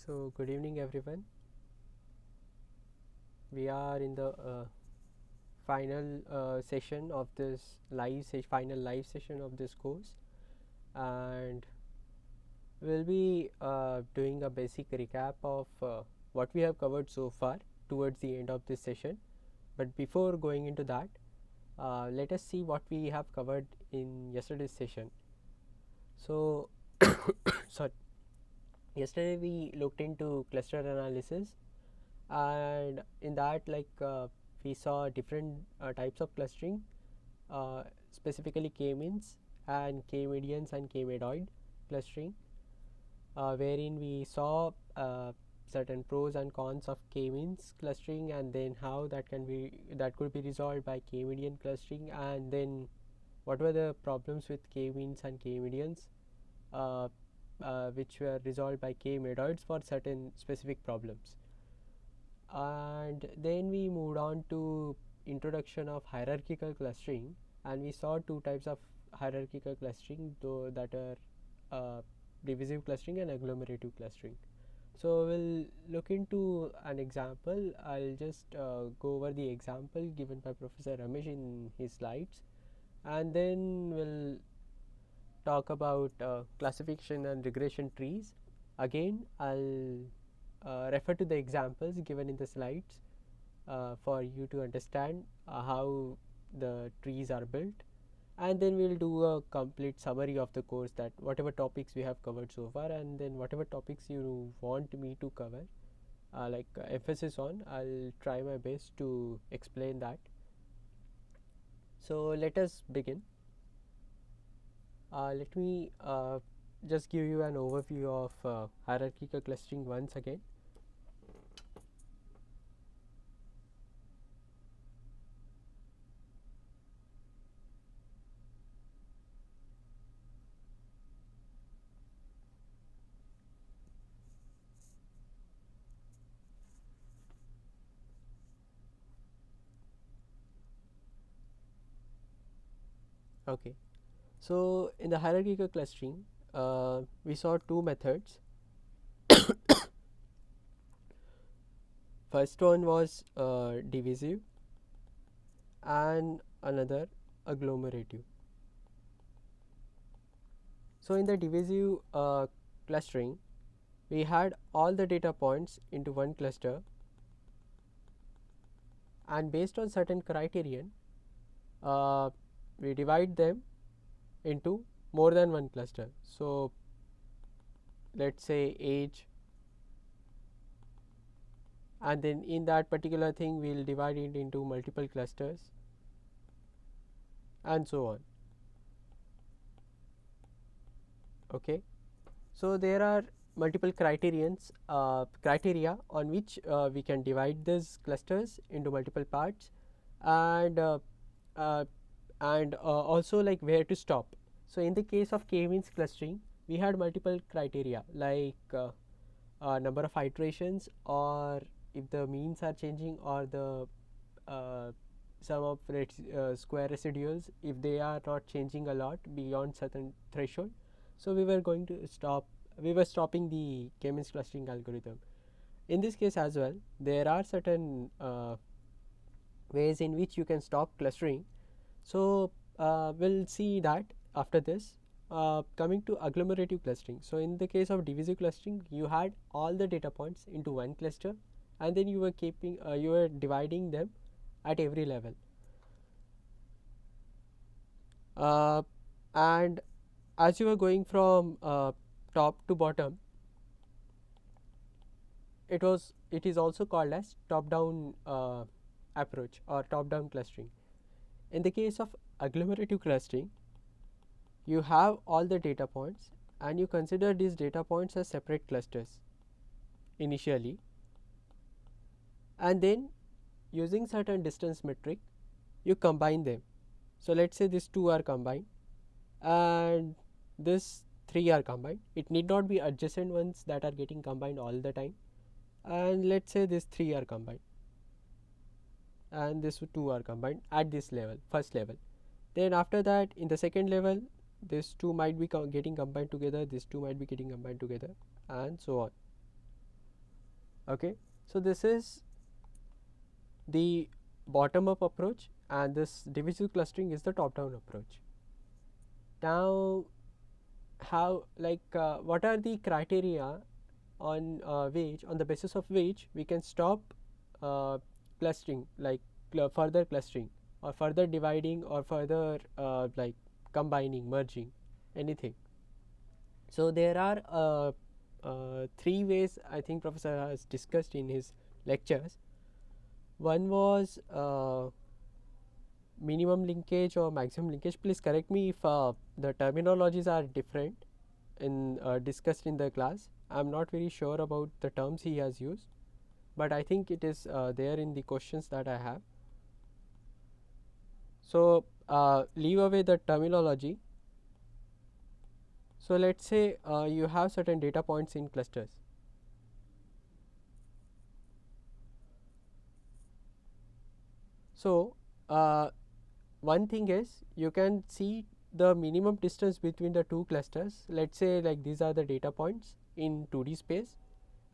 So good evening everyone. We are in the final session of this final live session of this course, and we'll be doing a basic recap of what we have covered so far towards the end of this session. But before going into that, let us see what we have covered in yesterday's session. So sorry, yesterday we looked into cluster analysis, and in that we saw different types of clustering, specifically k-means and k-medians and k-medoid clustering, wherein we saw certain pros and cons of k-means clustering, and then how that could be resolved by k-median clustering, and then what were the problems with k-means and k-medians, uh, which were resolved by k-medoids for certain specific problems. And then we moved on to introduction of hierarchical clustering, and we saw two types of hierarchical clustering, though, that are divisive clustering and agglomerative clustering. So we'll look into an example. I'll just go over the example given by Professor Ramesh in his slides, and then we'll talk about classification and regression trees. Again, I'll refer to the examples given in the slides for you to understand how the trees are built, and then we'll do a complete summary of the course, that whatever topics we have covered so far, and then whatever topics you want me to cover, emphasis on, I'll try my best to explain that. So let us begin. Let me just give you an overview of hierarchical clustering once again. Okay, so in the hierarchical clustering, we saw two methods. First one was divisive, and another agglomerative. So in the divisive clustering, we had all the data points into one cluster, and based on certain criterion, we divide them into more than one cluster. So let's say age, and then in that particular thing we'll divide it into multiple clusters, and so on. Okay, so there are multiple criteria on which we can divide these clusters into multiple parts, and uh, also like where to stop. So in the case of k-means clustering, we had multiple criteria, like number of iterations, or if the means are changing, or the sum of square residuals, if they are not changing a lot beyond certain threshold. So we were stopping the k-means clustering algorithm. In this case as well, there are certain ways in which you can stop clustering. So we'll see that after this. Coming to agglomerative clustering, so in the case of divisive clustering, you had all the data points into one cluster, and then you were dividing them at every level, and as you were going from top to bottom, it is also called as top down approach, or top down clustering. In the case of agglomerative clustering, you have all the data points, and you consider these data points as separate clusters initially, and then using certain distance metric you combine them. So let's say these two are combined and this three are combined. It need not be adjacent ones that are getting combined all the time, and let's say these three are combined and these two are combined at this level, first level. Then after that, in the second level, these two might be getting combined together, these two might be getting combined together, and so on. Okay, so this is the bottom up approach, and this divisive clustering is the top down approach. Now, how, what are the criteria on which, on the basis of which we can stop clustering, like further clustering or further dividing or further combining, merging, anything. So there are three ways I think professor has discussed in his lectures. One was minimum linkage or maximum linkage. Please correct me if the terminologies are different in discussed in the class. I'm not very sure about the terms he has used, but I think it is there in the questions that I have. So leave away the terminology. So let's say you have certain data points in clusters. So one thing is you can see the minimum distance between the two clusters. Let's say like these are the data points in 2D space,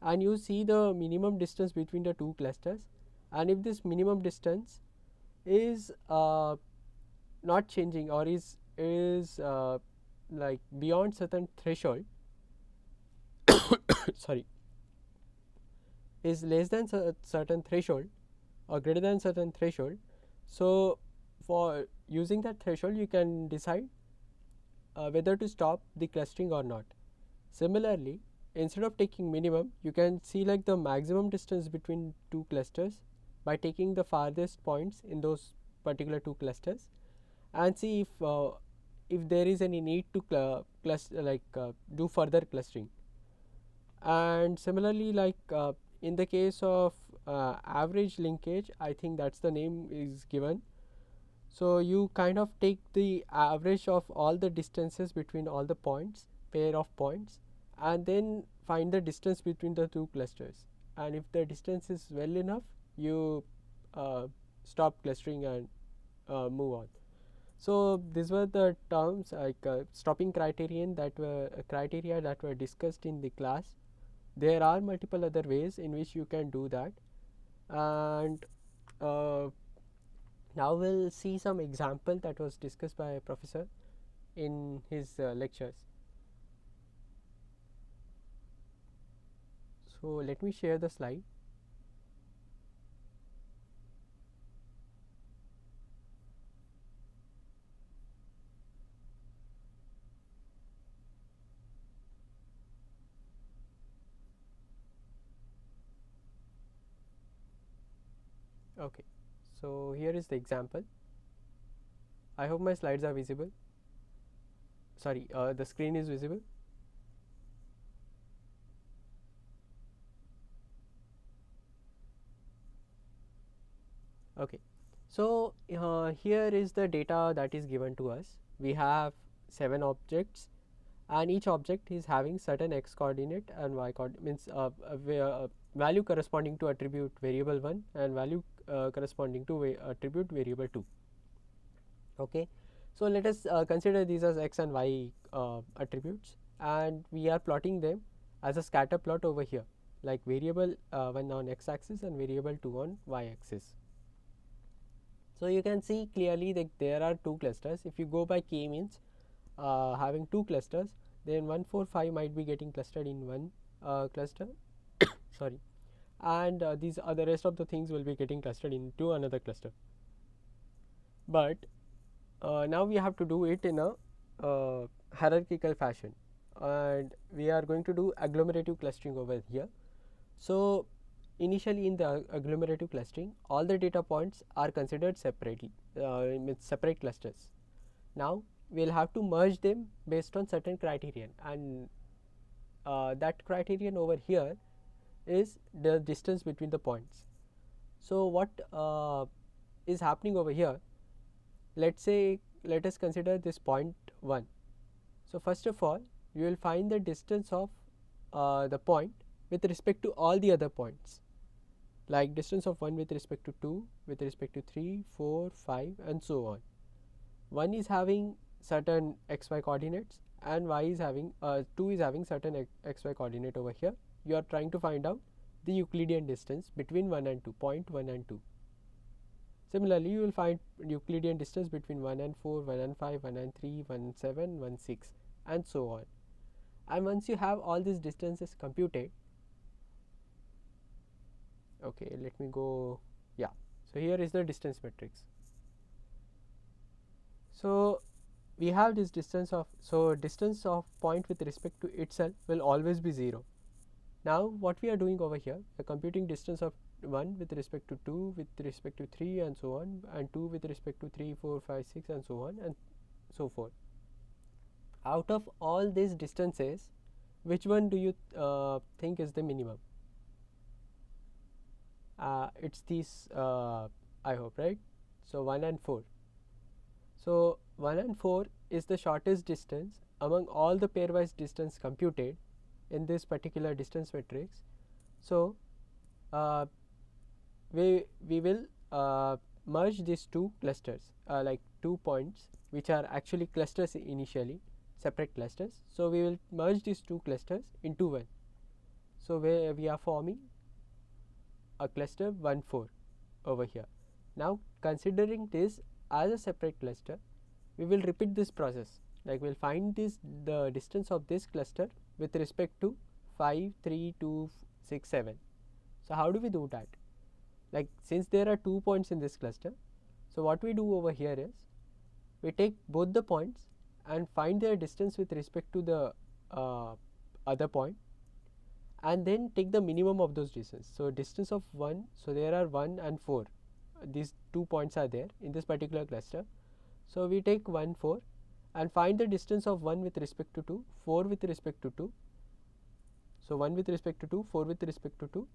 and you see the minimum distance between the two clusters, and if this minimum distance is not changing or is like beyond certain threshold sorry, is less than certain threshold or greater than certain threshold, so for using that threshold you can decide whether to stop the clustering or not. Similarly, instead of taking minimum, you can see like the maximum distance between two clusters by taking the farthest points in those particular two clusters, and see if there is any need to do further clustering. And similarly, in the case of average linkage, I think that's the name is given. So you kind of take the average of all the distances between all the points, pair of points, and then find the distance between the two clusters. And if the distance is well enough, you stop clustering and move on. So these were the terms like stopping criteria that were discussed in the class. There are multiple other ways in which you can do that, and uh, now we'll see some example that was discussed by a professor in his lectures. So let me share the slide. Okay, so here is the example. I hope my slides are visible. Sorry, the screen is visible. Okay, so here is the data that is given to us. We have 7 objects, and each object is having certain x coordinate and y coordinate, means value corresponding to attribute variable 1 and value corresponding to attribute variable 2. Okay, so let us consider these as x and y attributes, and we are plotting them as a scatter plot over here, like variable 1 on x axis and variable 2 on y axis. So you can see clearly that there are two clusters. If you go by k means, having two clusters, then 1 4 5 might be getting clustered in one cluster sorry, and these are the rest of the things will be getting clustered into another cluster. But now we have to do it in a hierarchical fashion, and we are going to do agglomerative clustering over here. So initially in the agglomerative clustering, all the data points are considered separately, with separate clusters. Now we'll have to merge them based on certain criterion, and that criterion over here is the distance between the points. So what is happening over here, let us consider this point 1. So first of all, you will find the distance of the point with respect to all the other points, like distance of 1 with respect to 2, with respect to 3, 4, 5, and so on. 1 is having certain xy coordinates, and y is having 2 is having certain xy coordinate over here. You are trying to find out the Euclidean distance between 1 and 2, point 1 and 2. Similarly, you will find Euclidean distance between 1 and 4, 1 and 5, 1 and 3, 1 and 7, 1 and 6, and so on. And once you have all these distances computed, okay, let me go, yeah, so here is the distance matrix. So we have this distance of, so distance of point with respect to itself will always be 0. Now what we are doing over here, we are computing distance of 1 with respect to 2, with respect to 3, and so on, and 2 with respect to 3, 4, 5, 6, and so on, and so forth. Out of all these distances, which one do you think is the minimum? It's these, I hope, right? So 1 and 4. So 1 and 4 is the shortest distance among all the pairwise distance computed in this particular distance matrix. So we will merge these two clusters, like 2 points which are actually clusters initially, separate clusters. So we will merge these two clusters into one. So we are forming a cluster 1 4 over here. Now considering this as a separate cluster, we will repeat this process, like we'll find the distance of this cluster with respect to 5, 3, 2, 6, 7. So how do we do that? Like, since there are 2 points in this cluster, so what we do over here is we take both the points and find their distance with respect to the other point, and then take the minimum of those distances. So distance of 1, so there are 1 and 4, these 2 points are there in this particular cluster. So we take 1 4 and find the distance of 1 with respect to 2, 4 with respect to 2. So 1 with respect to 2, 4 with respect to 2,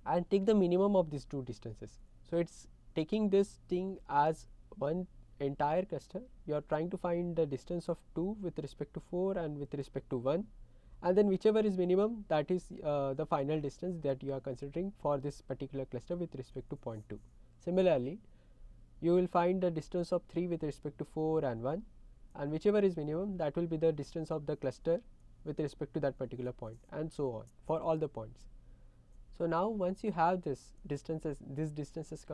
and take the minimum of these two distances. So it's taking this thing as one entire cluster. You are trying to find the distance of 2 with respect to 4 and with respect to 1, and then whichever is minimum, that is the final distance that you are considering for this particular cluster with respect to point 2. Similarly, you will find the distance of 3 with respect to 4 and 1, and whichever is minimum, that will be the distance of the cluster with respect to that particular point, and so on for all the points. So now once you have these distances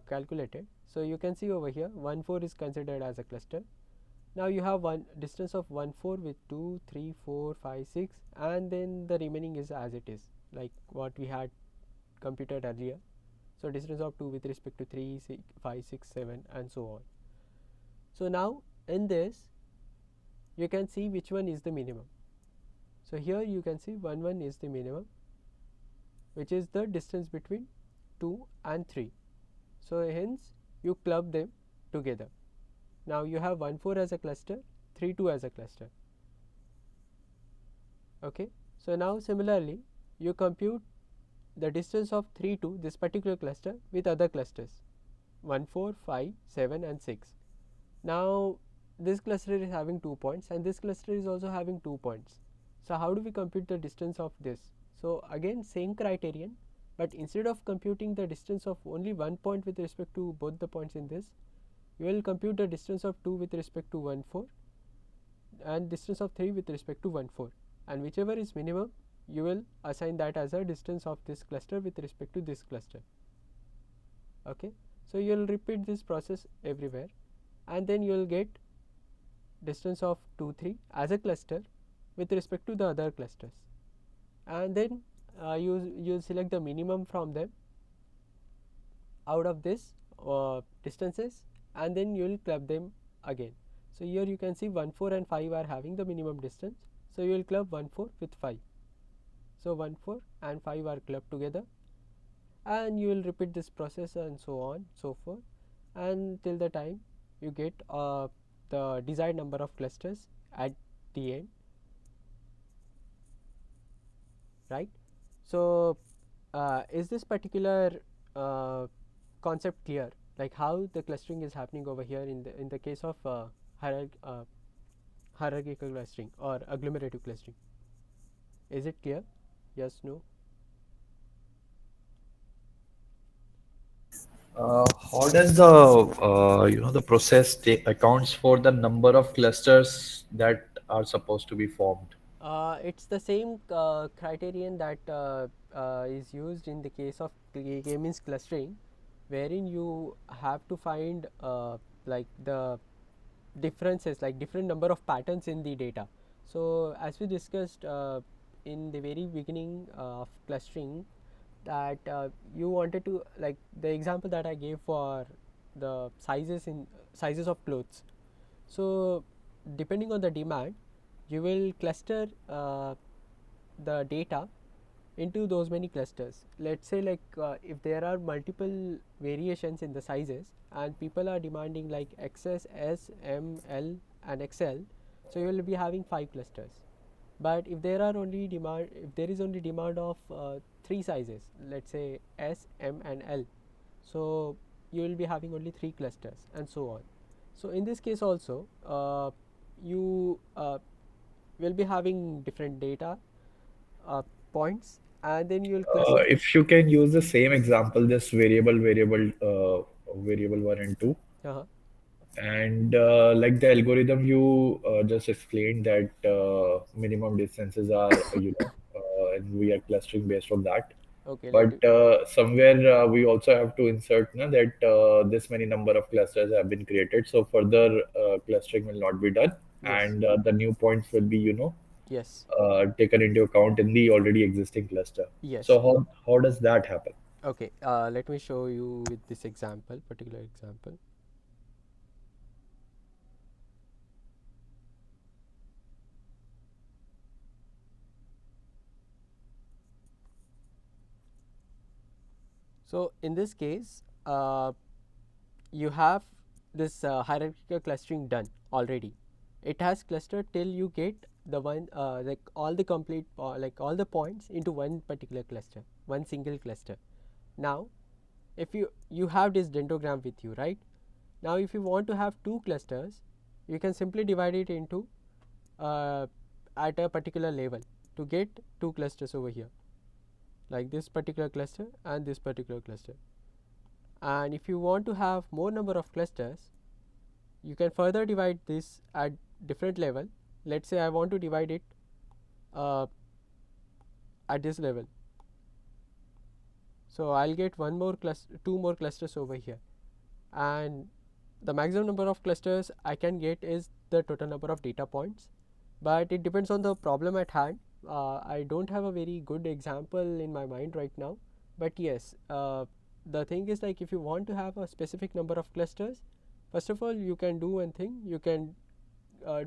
calculated, so you can see over here 1 4 is considered as a cluster. Now you have one distance of 1 4 with 2, 3, 4, 5, 6, and then the remaining is as it is, like what we had computed earlier. So distance of 2 with respect to 3, 6, 5, 6, 7, and so on. So now in this you can see which one is the minimum. So here you can see 1 1 is the minimum, which is the distance between 2 and 3. So hence you club them together. Now you have 1 4 as a cluster, 3 2 as a cluster. Okay. So now similarly you compute the distance of 3 2, this particular cluster, with other clusters 1 4, 5, 7, and 6. Now this cluster is having 2 points and this cluster is also having 2 points. So how do we compute the distance of this? So again same criterion, but instead of computing the distance of only 1 point with respect to both the points in this, you will compute the distance of 2 with respect to 1 4 and distance of 3 with respect to 1 4, and whichever is minimum you will assign that as a distance of this cluster with respect to this cluster. Okay. So you will repeat this process everywhere, and then you will get distance of 2 3 as a cluster with respect to the other clusters, and then you select the minimum from them out of this distances, and then you will club them again. So here you can see 1 4 and 5 are having the minimum distance, so you will club 1 4 with 5. So 1 4 and 5 are clubbed together, and you will repeat this process and so on so forth until the time you get the desired number of clusters at the end, right? So is this particular concept clear, like how the clustering is happening over here in the case of hierarchical clustering or agglomerative clustering? Is it clear? Yes, no? How does the the process accounts for the number of clusters that are supposed to be formed? It's the same criterion that is used in the case of k-means clustering, wherein you have to find like the differences, like different number of patterns in the data. So as we discussed in the very beginning of clustering, that you wanted to, like the example that I gave for the sizes of clothes. So depending on the demand, you will cluster the data into those many clusters. Let's say like if there are multiple variations in the sizes and people are demanding like XS, S, M, L and XL, so you will be having 5 clusters. But if there are only demand, if there is only demand of 3 sizes, let's say S, M and L, so you will be having only 3 clusters and so on. So in this case also you will be having different data uh, points, and then you will cluster. If you can use the same example, this variable one and two, Uh-huh. and like the algorithm you just explained that minimum distances are, and we are clustering based on that. Okay, let But it. somewhere we also have to insert na, that this many number of clusters have been created, so further clustering will not be done, Yes. and the new points will be, Yes. taken into account in the already existing cluster. Yes. So how does that happen? Okay, let me show you with this example, particular example. So in this case, you have this hierarchical clustering done already. It has clustered till you get the one like all the complete like all the points into one particular cluster, one single cluster. Now if you have this dendrogram with you, right? Now if you want to have two clusters, you can simply divide it into uh, at a particular level to get two clusters over here, like this particular cluster and this particular cluster. And if you want to have more number of clusters, you can further divide this at different level. Let's say I want to divide it uh, at this level, so I'll get one more cluster, two more clusters over here, and the maximum number of clusters I can get is the total number of data points. But it depends on the problem at hand. I don't have a very good example in my mind right now, but yes, the thing is like if you want to have a specific number of clusters, first of all you can do one thing. You can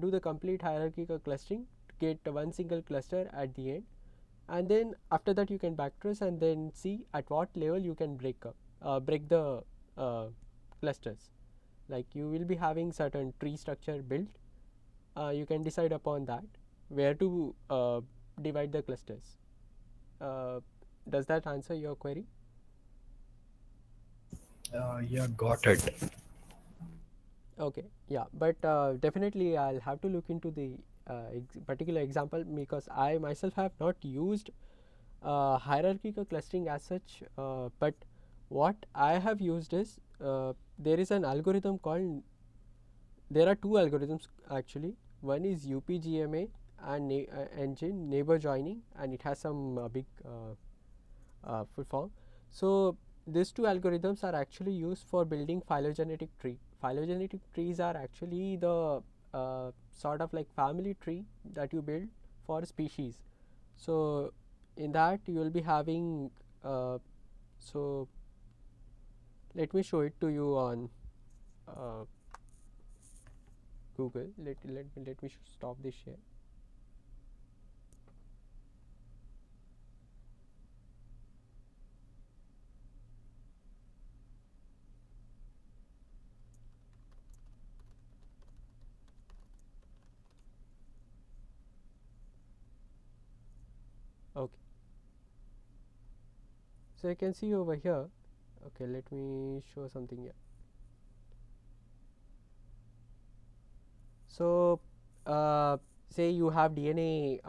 do the complete hierarchical clustering to get one single cluster at the end, and then after that you can backtrace and then see at what level you can break the uh, clusters. Like you will be having certain tree structure built, you can decide upon that where to divide the clusters. uh, does that answer your query? Yeah, got it. Okay, yeah, but definitely I'll have to look into the particular example, because I myself have not used hierarchical clustering as such, but what I have used is there is an algorithm called, there are two algorithms actually. One is UPGMA and engine neighbor joining, and it has some big full form. So these two algorithms are actually used for building phylogenetic tree. Phylogenetic trees are actually the sort of like family tree that you build for species. So in that you will be having so let me show it to you on uh, Google. Let me stop this share. Okay, so you can see over here. Okay, let me show something here. So say you have DNA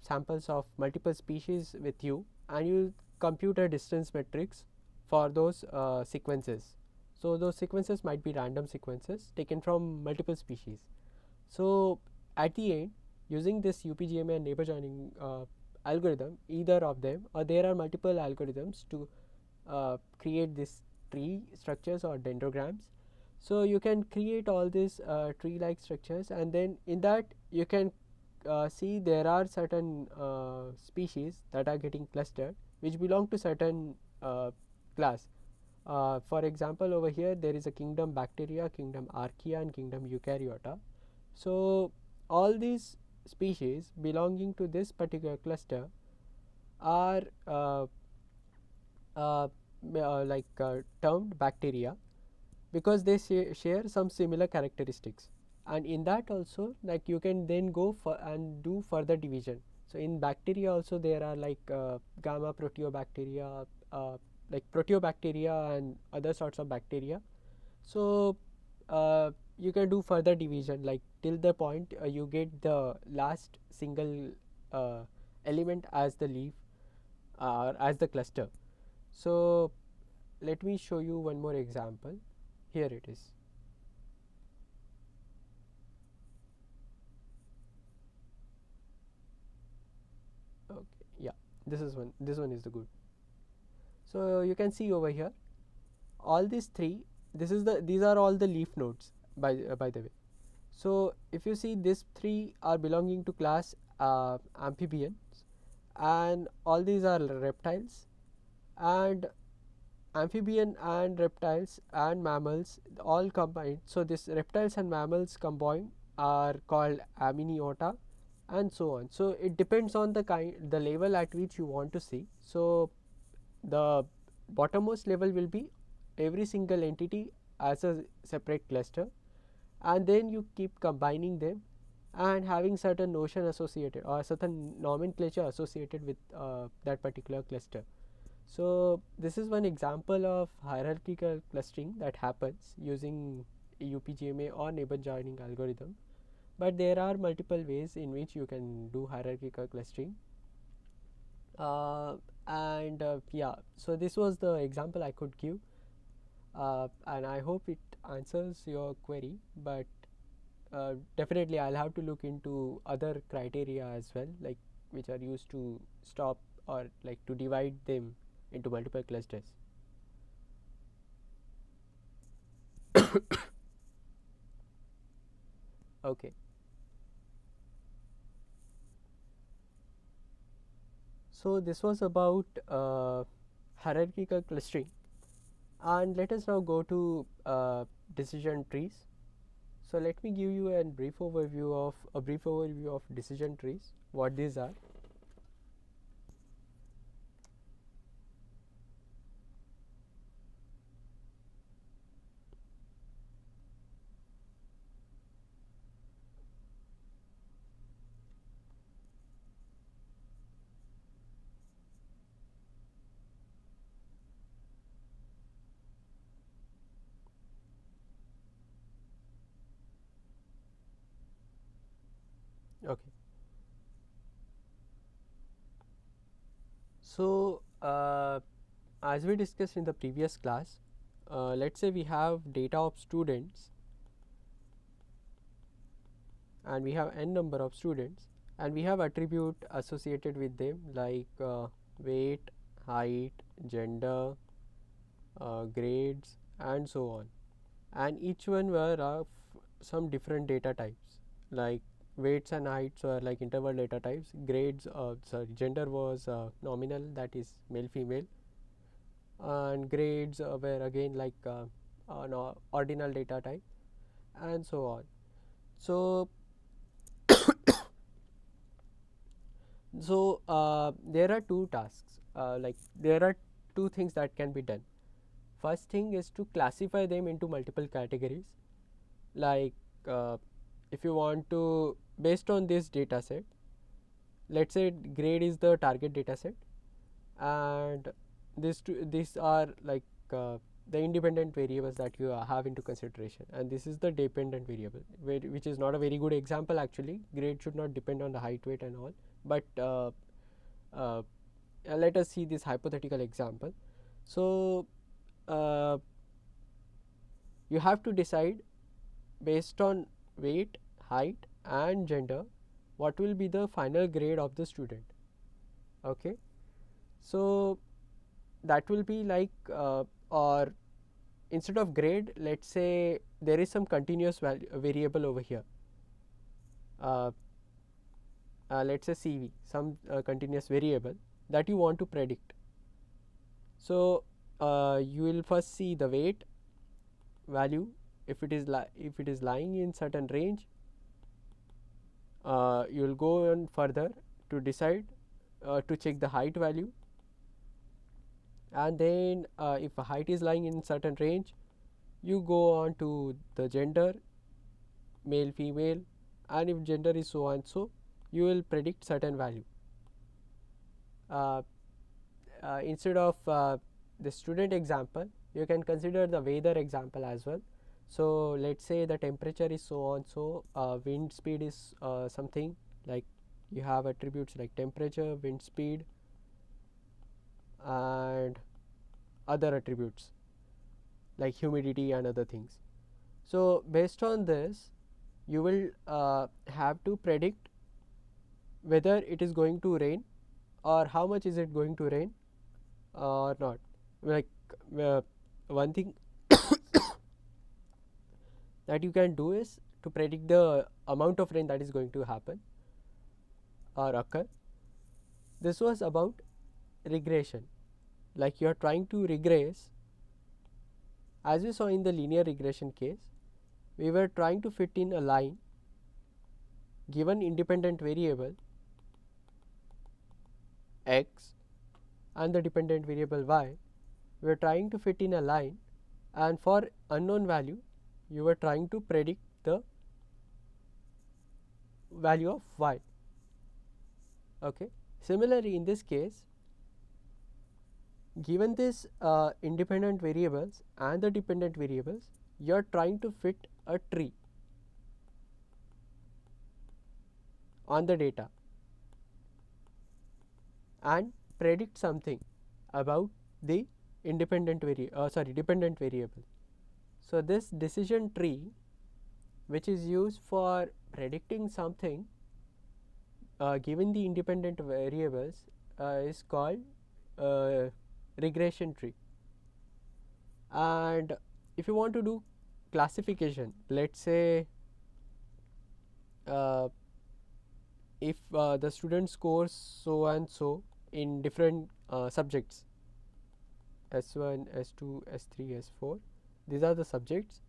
samples of multiple species with you, and you compute a distance matrix for those sequences. So those sequences might be random sequences taken from multiple species. So at the end, using this UPGMA and neighbor joining algorithm, either of them, or there are multiple algorithms to create this tree structures or dendrograms. So you can create all these tree like structures, and then in that you can see there are certain species that are getting clustered which belong to certain class. For example, over here there is a kingdom bacteria, kingdom archaea, and kingdom eukaryota. So all these species belonging to this particular cluster are uh, termed bacteria, because they share some similar characteristics. And in that also, like, you can then go for and do further division. So in bacteria also there are like gamma proteobacteria, like proteobacteria and other sorts of bacteria. So you can do further division, like till the point you get the last single uh, element as the leaf, as the cluster. So let me show you one more example. Here it is. Okay, yeah, this one is the good. So you can see over here all these three, these are all the leaf nodes, by the way. So if you see, these three are belonging to class amphibians, and all these are reptiles. And amphibian and reptiles and mammals all combined, so this reptiles and mammals combined are called amniota, and so on. So it depends on the level at which you want to see. So the bottommost level will be every single entity as a separate cluster, and then you keep combining them and having certain notion associated or certain nomenclature associated with that particular cluster. So this is one example of hierarchical clustering that happens using UPGMA or neighbor joining algorithm. But there are multiple ways in which you can do hierarchical clustering. And yeah, so this was the example I could give, and I hope it answers your query. But definitely, I'll have to look into other criteria as well, like which are used to stop or like to divide them into multiple clusters. Okay, so this was about hierarchical clustering, and let us now go to decision trees. So let me give you a brief overview of decision trees. What these are. Okay. So as we discussed in the previous class, let's say we have data of students, and we have n number of students, and we have attribute associated with them like weight, height, gender, grades, and so on. And each one were of some different data types, like weights and heights were like interval data types, grades sorry gender was nominal, that is male female, and grades were again like no, ordinal data type, and so on. So there are two tasks, like there are two things that can be done. First thing is to classify them into multiple categories, like if you want to, based on this data set, let's say grade is the target data set, and these are like the independent variables that you have into consideration, and this is the dependent variable, which is not a very good example actually. Grade should not depend on the height, weight, and all. But uh, let us see this hypothetical example. So uh, you have to decide based on weight, height, and gender, what will be the final grade of the student. Okay, so that will be like or instead of grade, let's say there is some continuous variable over here. Uh, let's say CV, some continuous variable that you want to predict. So you will first see the weight value. If it is lying in certain range, you will go on further to decide to check the height value, and then if a height is lying in certain range, you go on to the gender, male, female, and if gender is so and so, you will predict certain value. Uh, Instead of the student example, you can consider the weather example as well. So let's say the temperature is so on so, wind speed is something like, you have attributes like temperature, wind speed, and other attributes like humidity and other things. So based on this, you will have to predict whether it is going to rain, or how much is it going to rain or not. Like uh, one thing that you can do is to predict the amount of rain that is going to happen or occur. This was about regression, like you are trying to regress. As we saw in the linear regression case, we were trying to fit in a line given independent variable x and the dependent variable y. We were trying to fit in a line, and for unknown value you were trying to predict the value of y. Okay, similarly in this case, given this independent variables and the dependent variables, you are trying to fit a tree on the data and predict something about the dependent variable. So this decision tree, which is used for predicting something given the independent variables, is called regression tree. And if you want to do classification, let's say uh, if the student scores so and so in different subjects, S1, S2, S3, S4, these are the subjects.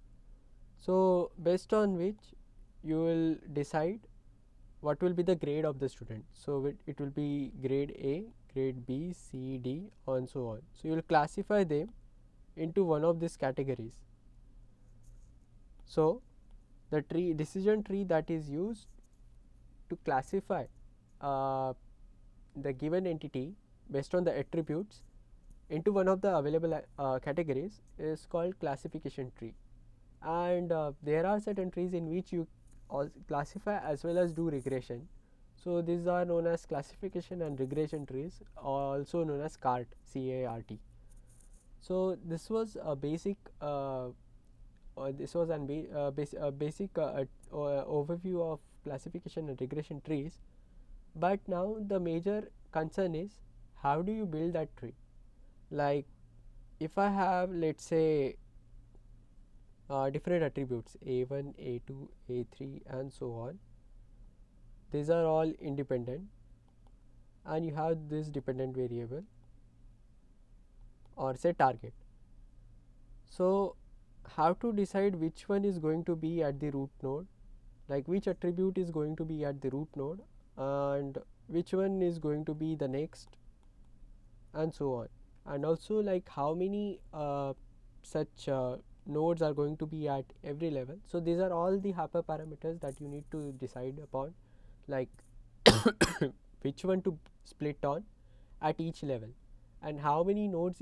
So based on which you will decide what will be the grade of the student. So it will be grade A, grade B, C, D, and so on. So you will classify them into one of these categories. So the decision tree that is used to classify uh, the given entity based on the attributes into one of the available categories is called classification tree. And there are certain trees in which you classify as well as do regression. So these are known as classification and regression trees, also known as CART, CART. So this was a basic basic overview of classification and regression trees. But now the major concern is, how do you build that tree? Like if I have, let's say, different attributes A1, A2, A3, and so on, these are all independent, and you have this dependent variable or say target. So how to decide which one is going to be at the root node, like which attribute is going to be at the root node and which one is going to be the next, and so on. And also like how many such nodes are going to be at every level. So these are all the hyperparameters that you need to decide upon, like which one to split on at each level, and how many nodes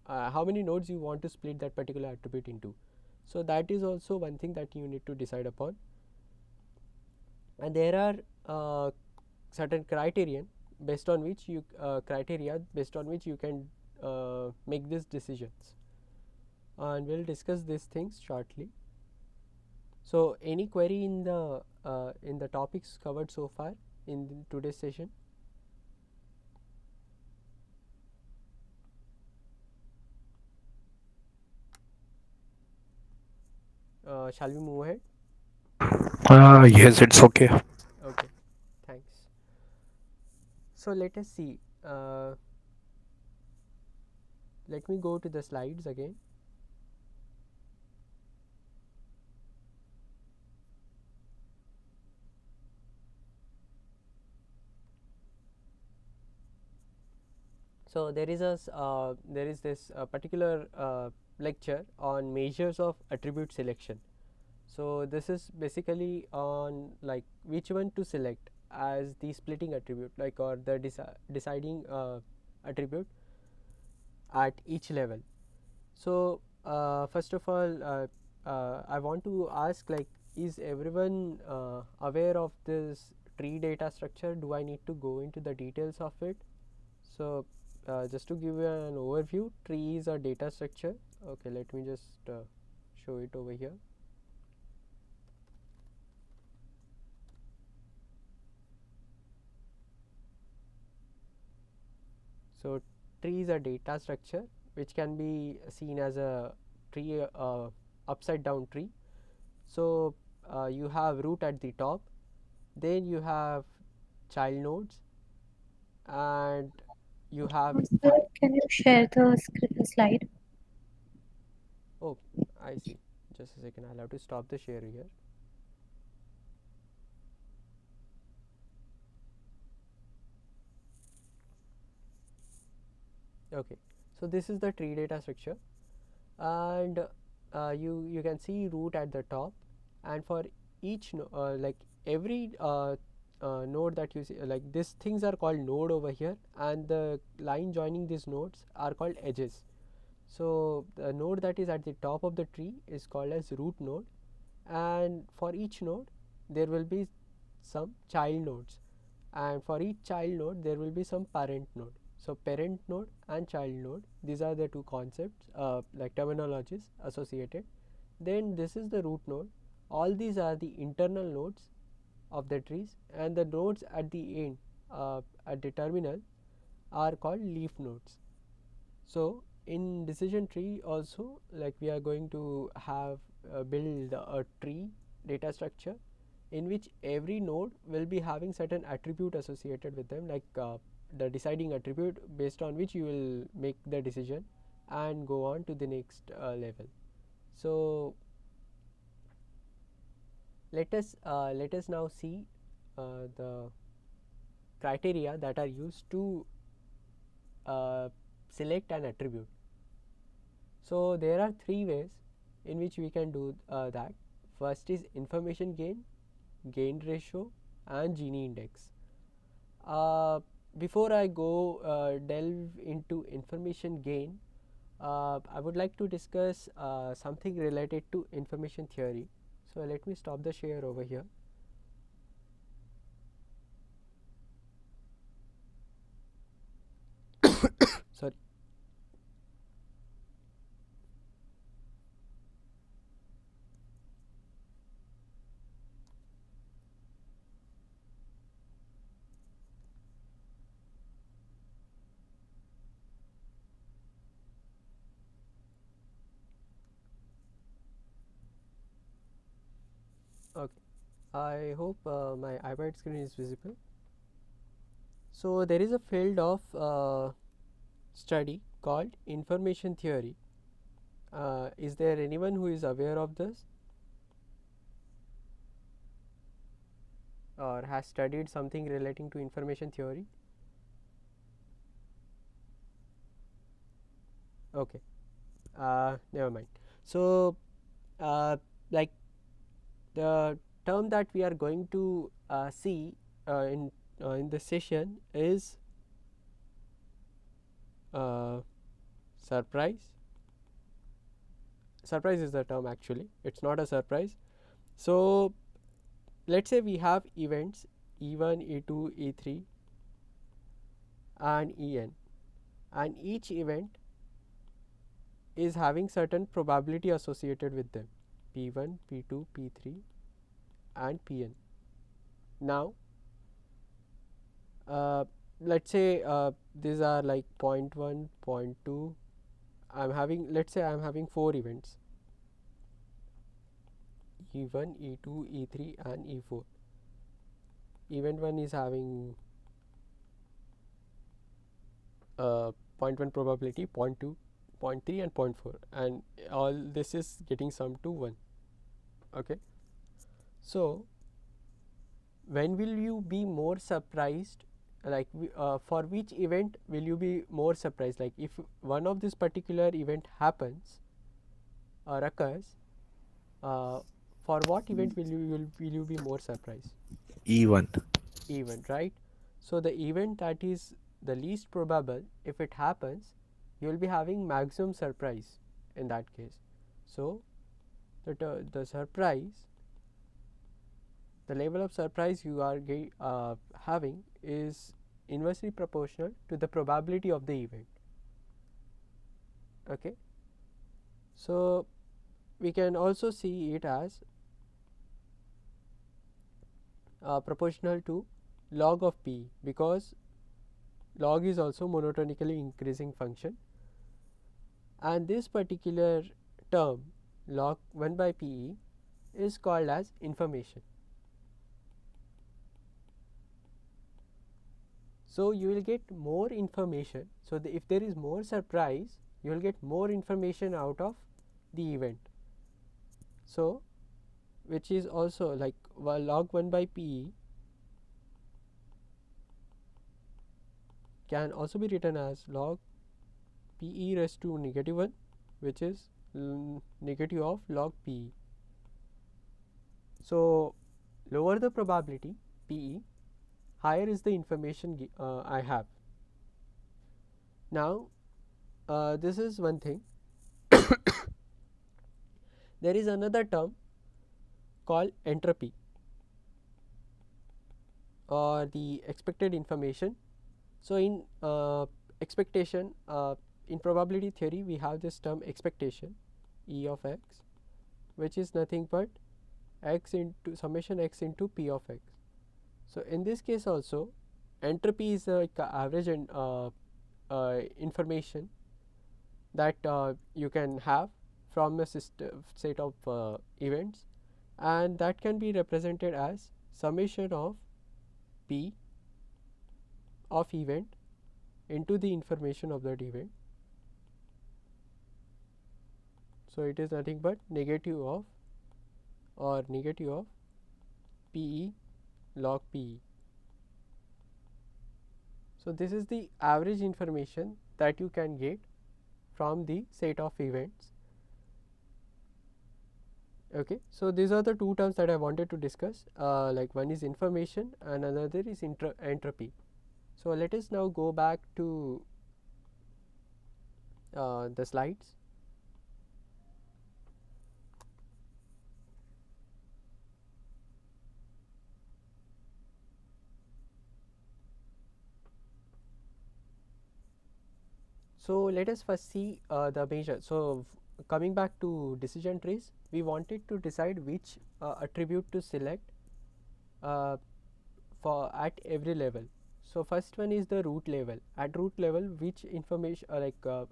how many nodes you want to split that particular attribute into. So that is also one thing that you need to decide upon. And there are certain criterion based on which you can make these decisions, and we'll discuss these things shortly. So any query in the topics covered so far in today's session? Shall we move ahead? Yes, it's okay. Okay, thanks. So let us see. Let me go to the slides again. So there is this particular lecture on measures of attribute selection. So this is basically on like which one to select as the splitting attribute, like, or the deciding attribute at each level. So first of all, I want to ask, like, is everyone aware of this tree data structure? Do I need to go into the details of it? So just to give you an overview, tree is a data structure. Okay, let me just show it over here. So tree is a data structure which can be seen as a tree, upside down tree. So you have root at the top, then you have child nodes, and you have Sir, can you share the slide? oh, I see. Just a second, I'll have to stop the share here. Okay, so this is the tree data structure, and you can see root at the top, and for each like every node that you see, like these things are called node over here, and the line joining these nodes are called edges. So the node that is at the top of the tree is called as root node, and for each node there will be some child nodes, and for each child node there will be some parent node. So parent node and child node, these are the two concepts, like terminologies associated. Then this is the root node. All these are the internal nodes of the trees, and the nodes at the end, at the terminal, are called leaf nodes. So in decision tree also, like, we are going to have build a tree data structure in which every node will be having certain attribute associated with them, like the deciding attribute based on which you will make the decision and go on to the next level. So let us now see the criteria that are used to uh, select an attribute. So there are three ways in which we can do that. First is information gain, gain ratio, and Gini index. Uh, Before I go delve into information gain, I would like to discuss something related to information theory. So let me stop the share over here. Sorry. Okay. I hope my iPad screen is visible. So there is a field of study called information theory. Is there anyone who is aware of this or has studied something relating to information theory? Okay, never mind. So, like, the term that we are going to see in this session is uh, surprise. Surprise is the term actually. It's not a surprise. So, let's say we have events E1, E2, E3, and En, and each event is having certain probability associated with them. P1, P2, P3 and Pn. Now let's say these are like point 1, point 2. Let's say I'm having 4 events, E1, E2, E3 and E4. Event 1 is having point 1 probability, point 2, point 3 and point 4, and all this is getting summed to 1. Okay, so when will you be more surprised, like for which event will you be more surprised, like if one of this particular event happens or occurs, for what event will you be more surprised? E1. Event, right? So the event that is the least probable, if it happens, you will be having maximum surprise in that case. So the surprise, the level of surprise you are having is inversely proportional to the probability of the event. Okay, so we can also see it as proportional to log of p, because log is also monotonically increasing function, and this particular term log 1 by pe is called as information. So you will get more information. So if there is more surprise, you will get more information out of the event. So which is also like log 1 by pe can also be written as log pe raised to negative 1, which is negative of log pe. So lower the probability pe, higher is the information I have. Now this is one thing. There is another term called entropy, or the expected information. So in expectation, in probability theory we have this term expectation, E of x, which is nothing but x into summation x into p of x. So in this case also, entropy is like average and information that you can have from a set of events, and that can be represented as summation of p of event into the information of that event. So it is nothing but negative of pe log pe. So this is the average information that you can get from the set of events. Okay, so these are the two terms that I wanted to discuss, like one is information and another is entropy. So let us now go back to the slides. So let us first see the measure. So coming back to decision trees, we wanted to decide which attribute to select for at every level. So first one is the root level. At root level, which information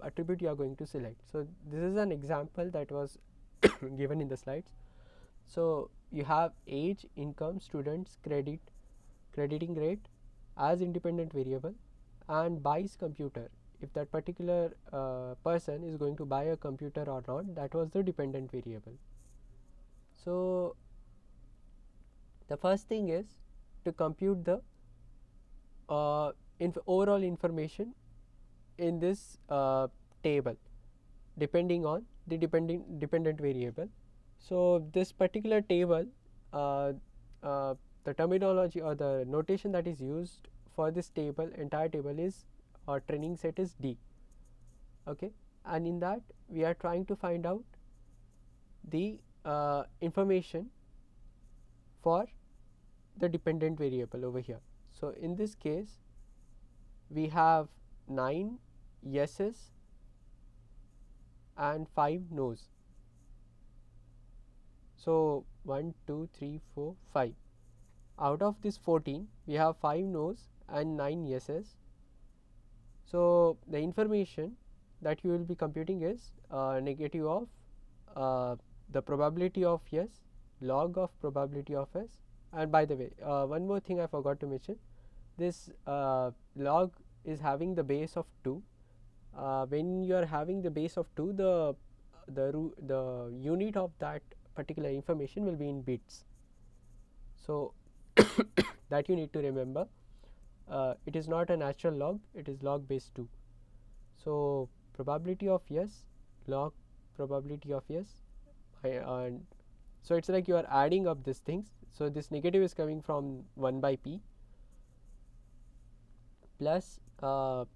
attribute you are going to select. So this is an example that was given in the slides. So you have age, income, students, crediting rate as independent variable, and buys computer. If that particular person is going to buy a computer or not, that was the dependent variable. So the first thing is to compute the overall information in this table depending on the dependent variable. So this particular table, the terminology or the notation that is used for this entire table is, or training set is D. Okay, and in that we are trying to find out the information for the dependent variable over here. So in this case we have 9 yeses and 5 no's. So 1, 2, 3, 4, 5. Out of this 14, we have 5 no's and 9 yeses. So the information that you will be computing is negative of the probability of yes, log of probability of s. And by the way, one more thing I forgot to mention, this log is having the base of 2. When you are having the base of 2, the unit of that particular information will be in bits. So that you need to remember. It is not a natural log, it is log base 2. So probability of yes, log probability of yes, and so it's like you are adding up these things. So this negative is coming from 1 by p plus 5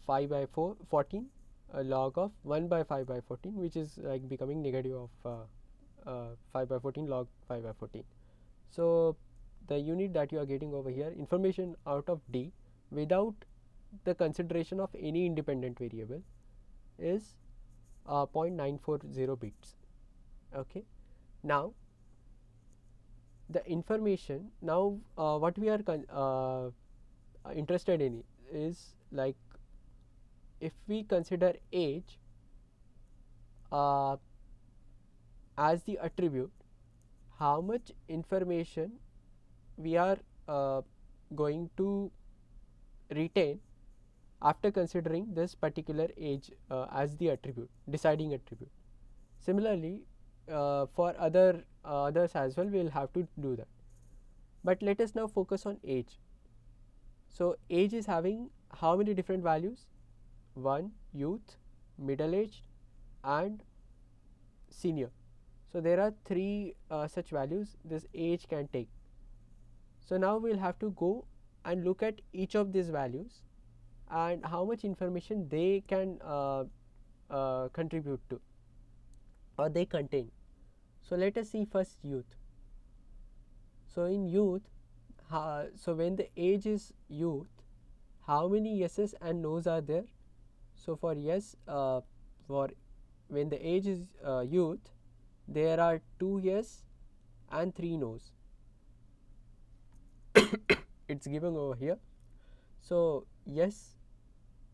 by 14 log of 1 by 5 by 14, which is like becoming negative of 5 by 14 log 5 by 14. So the unit that you are getting over here, information out of D without the consideration of any independent variable, is 0.940 bits. Okay, now the information, now what we are interested in is like, if we consider age as the attribute, how much information we are going to retain after considering this particular age as the attribute, deciding attribute. Similarly, for others as well, we will have to do that. But let us now focus on age. So age is having how many different values? 1, youth, middle-aged, and senior. So there are 3 such values this age can take. So now we will have to go and look at each of these values and how much information they can contribute to, or they contain. So let us see first youth. So in youth, so when the age is youth, how many yeses and nos are there? So for yes, for when the age is youth, there are 2 yes and 3 nos. It's given over here. So yes,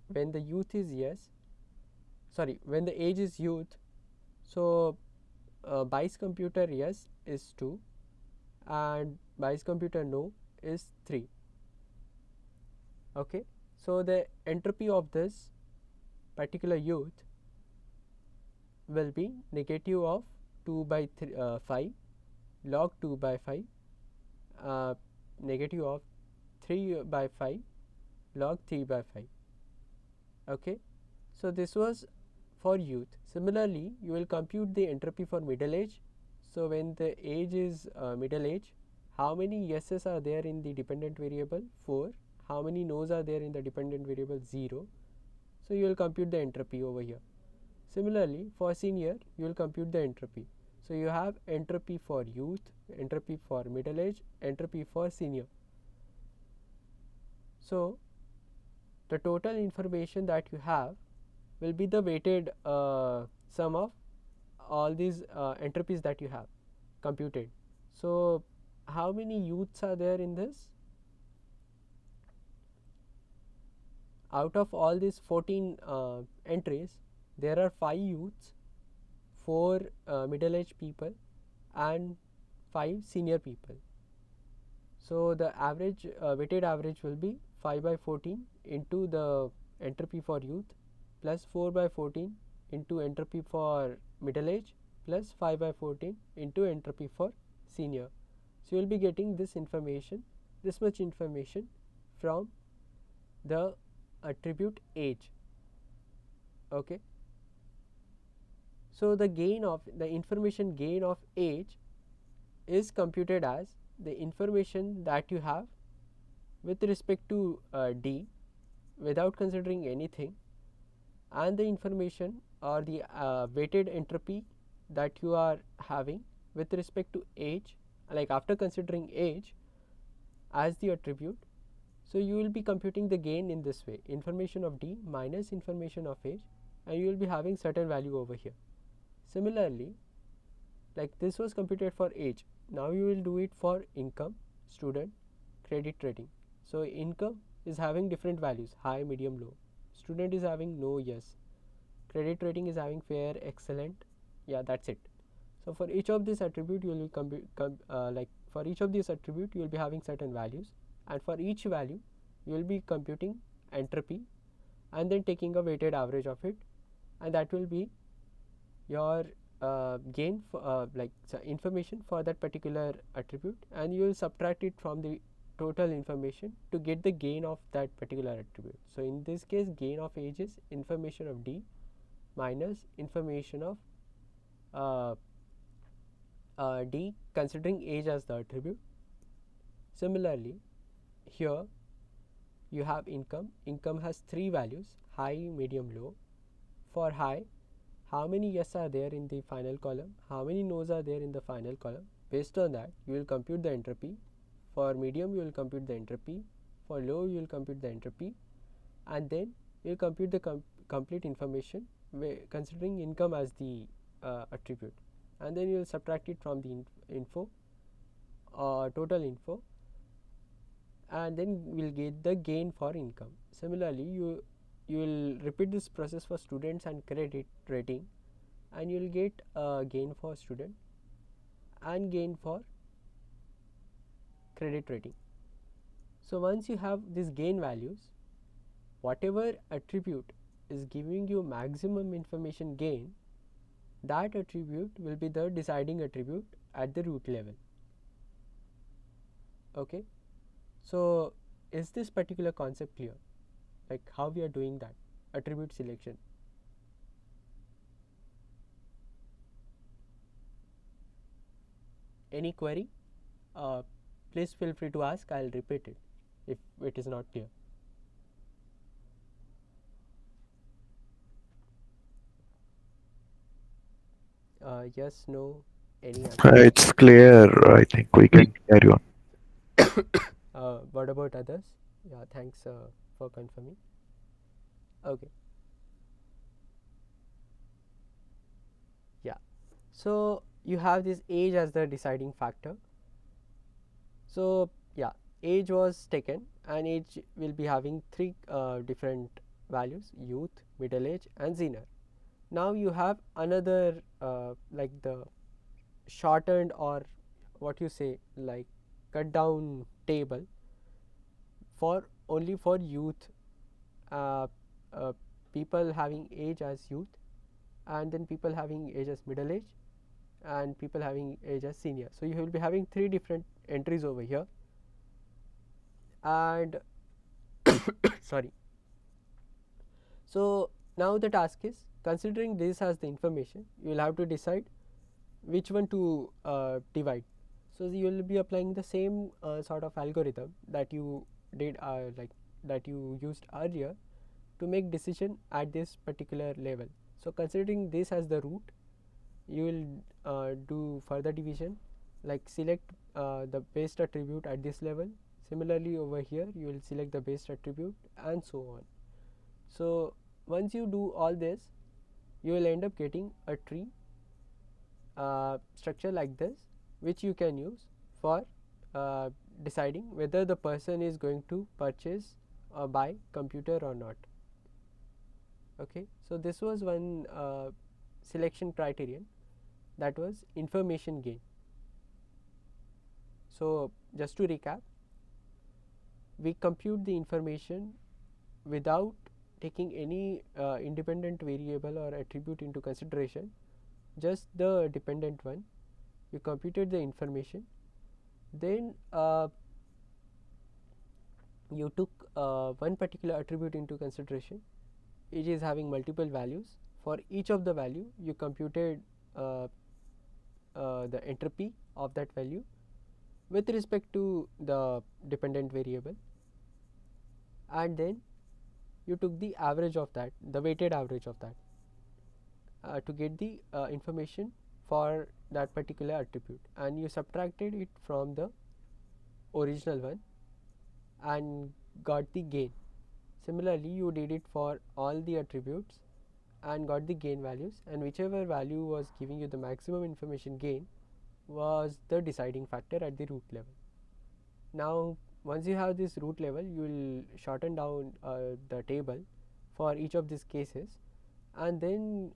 when the youth is yes, sorry, when the age is youth, so Bayes computer yes is 2 and Bayes computer no is 3. Okay, so the entropy of this particular youth will be negative of 2 by 5 log 2 by 5 negative of 3 by 5 log 3 by 5. Okay, so this was for youth. Similarly, you will compute the entropy for middle age. So when the age is middle age, how many yeses are there in the dependent variable? 4. How many no's are there in the dependent variable? 0. So you will compute the entropy over here. Similarly, for senior, you will compute the entropy. So you have entropy for youth, entropy for middle age, entropy for senior. So the total information that you have will be the weighted sum of all these entropies that you have computed. So how many youths are there in this? Out of all these 14 entries, there are 5 youths, 4 middle-aged people, and 5 senior people. So the average weighted average will be 5 by 14 into the entropy for youth plus 4 by 14 into entropy for middle age plus 5 by 14 into entropy for senior. So you will be getting this information, this much information from the attribute age. Okay, so the gain of the information gain of age is computed as the information that you have with respect to D without considering anything, and the information or the weighted entropy that you are having with respect to age, like after considering age as the attribute. So you will be computing the gain in this way, information of D minus information of age, and you will be having certain value over here. Similarly, like this was computed for age. Now you will do it for income, student, credit rating. So income is having different values, high, medium, low. Student is having no, yes. Credit rating is having fair, excellent. Yeah, that's it. So for each of these attribute, you will like for each of these attribute, you will be having certain values, and for each value, you will be computing entropy, and then taking a weighted average of it, and that will be your gain for like information for that particular attribute, and you will subtract it from the total information to get the gain of that particular attribute. So in this case, gain of age is information of D minus information of D considering age as the attribute. Similarly, here you have income. Income has three values, high, medium, low. For high, how many yes are there in the final column, how many no's are there in the final column. Based on that, you will compute the entropy. For medium, you will compute the entropy. For low, you will compute the entropy, and then you will compute the complete information considering income as the attribute, and then you will subtract it from the info, total info, and then we will get the gain for income. Similarly, you will repeat this process for students and credit rating, and you will get a gain for student and gain for credit rating. So once you have these gain values, whatever attribute is giving you maximum information gain, that attribute will be the deciding attribute at the root level. Okay, so is this particular concept clear, like how we are doing that attribute selection? Any query? Please feel free to ask. I'll repeat it if it is not clear. Yes, no, any answer? It's clear. I think we can carry on. What about others? Yeah, thanks for confirming. Okay. Yeah. So you have this age as the deciding factor. So yeah, age was taken, and age will be having three different values: youth, middle age, and senior. Now you have another like the shortened, or what you say, like cut down table for only for youth, uh, uh, people having age as youth, and then people having age as middle age, and people having age as senior. So you will be having three different entries over here, and sorry. So now the task is, considering this as the information, you will have to decide which one to divide. So you will be applying the same sort of algorithm that you did like that you used earlier to make decision at this particular level. So considering this as the root, you will do further division, like select the best attribute at this level. Similarly over here you will select the best attribute, and so on. So once you do all this, you will end up getting a tree structure like this, which you can use for deciding whether the person is going to purchase or buy computer or not. Okay, so this was one selection criterion, that was information gain. So just to recap, we compute the information without taking any independent variable or attribute into consideration, just the dependent one. You computed the information, then you took one particular attribute into consideration. It is having multiple values. For each of the value, you computed the entropy of that value with respect to the dependent variable, and then you took the average of that, the weighted average of that, to get the information for that particular attribute, and you subtracted it from the original one and got the gain. Similarly, you did it for all the attributes, and got the gain values, and whichever value was giving you the maximum information gain was the deciding factor at the root level. Now once you have this root level, you will shorten down the table for each of these cases, and then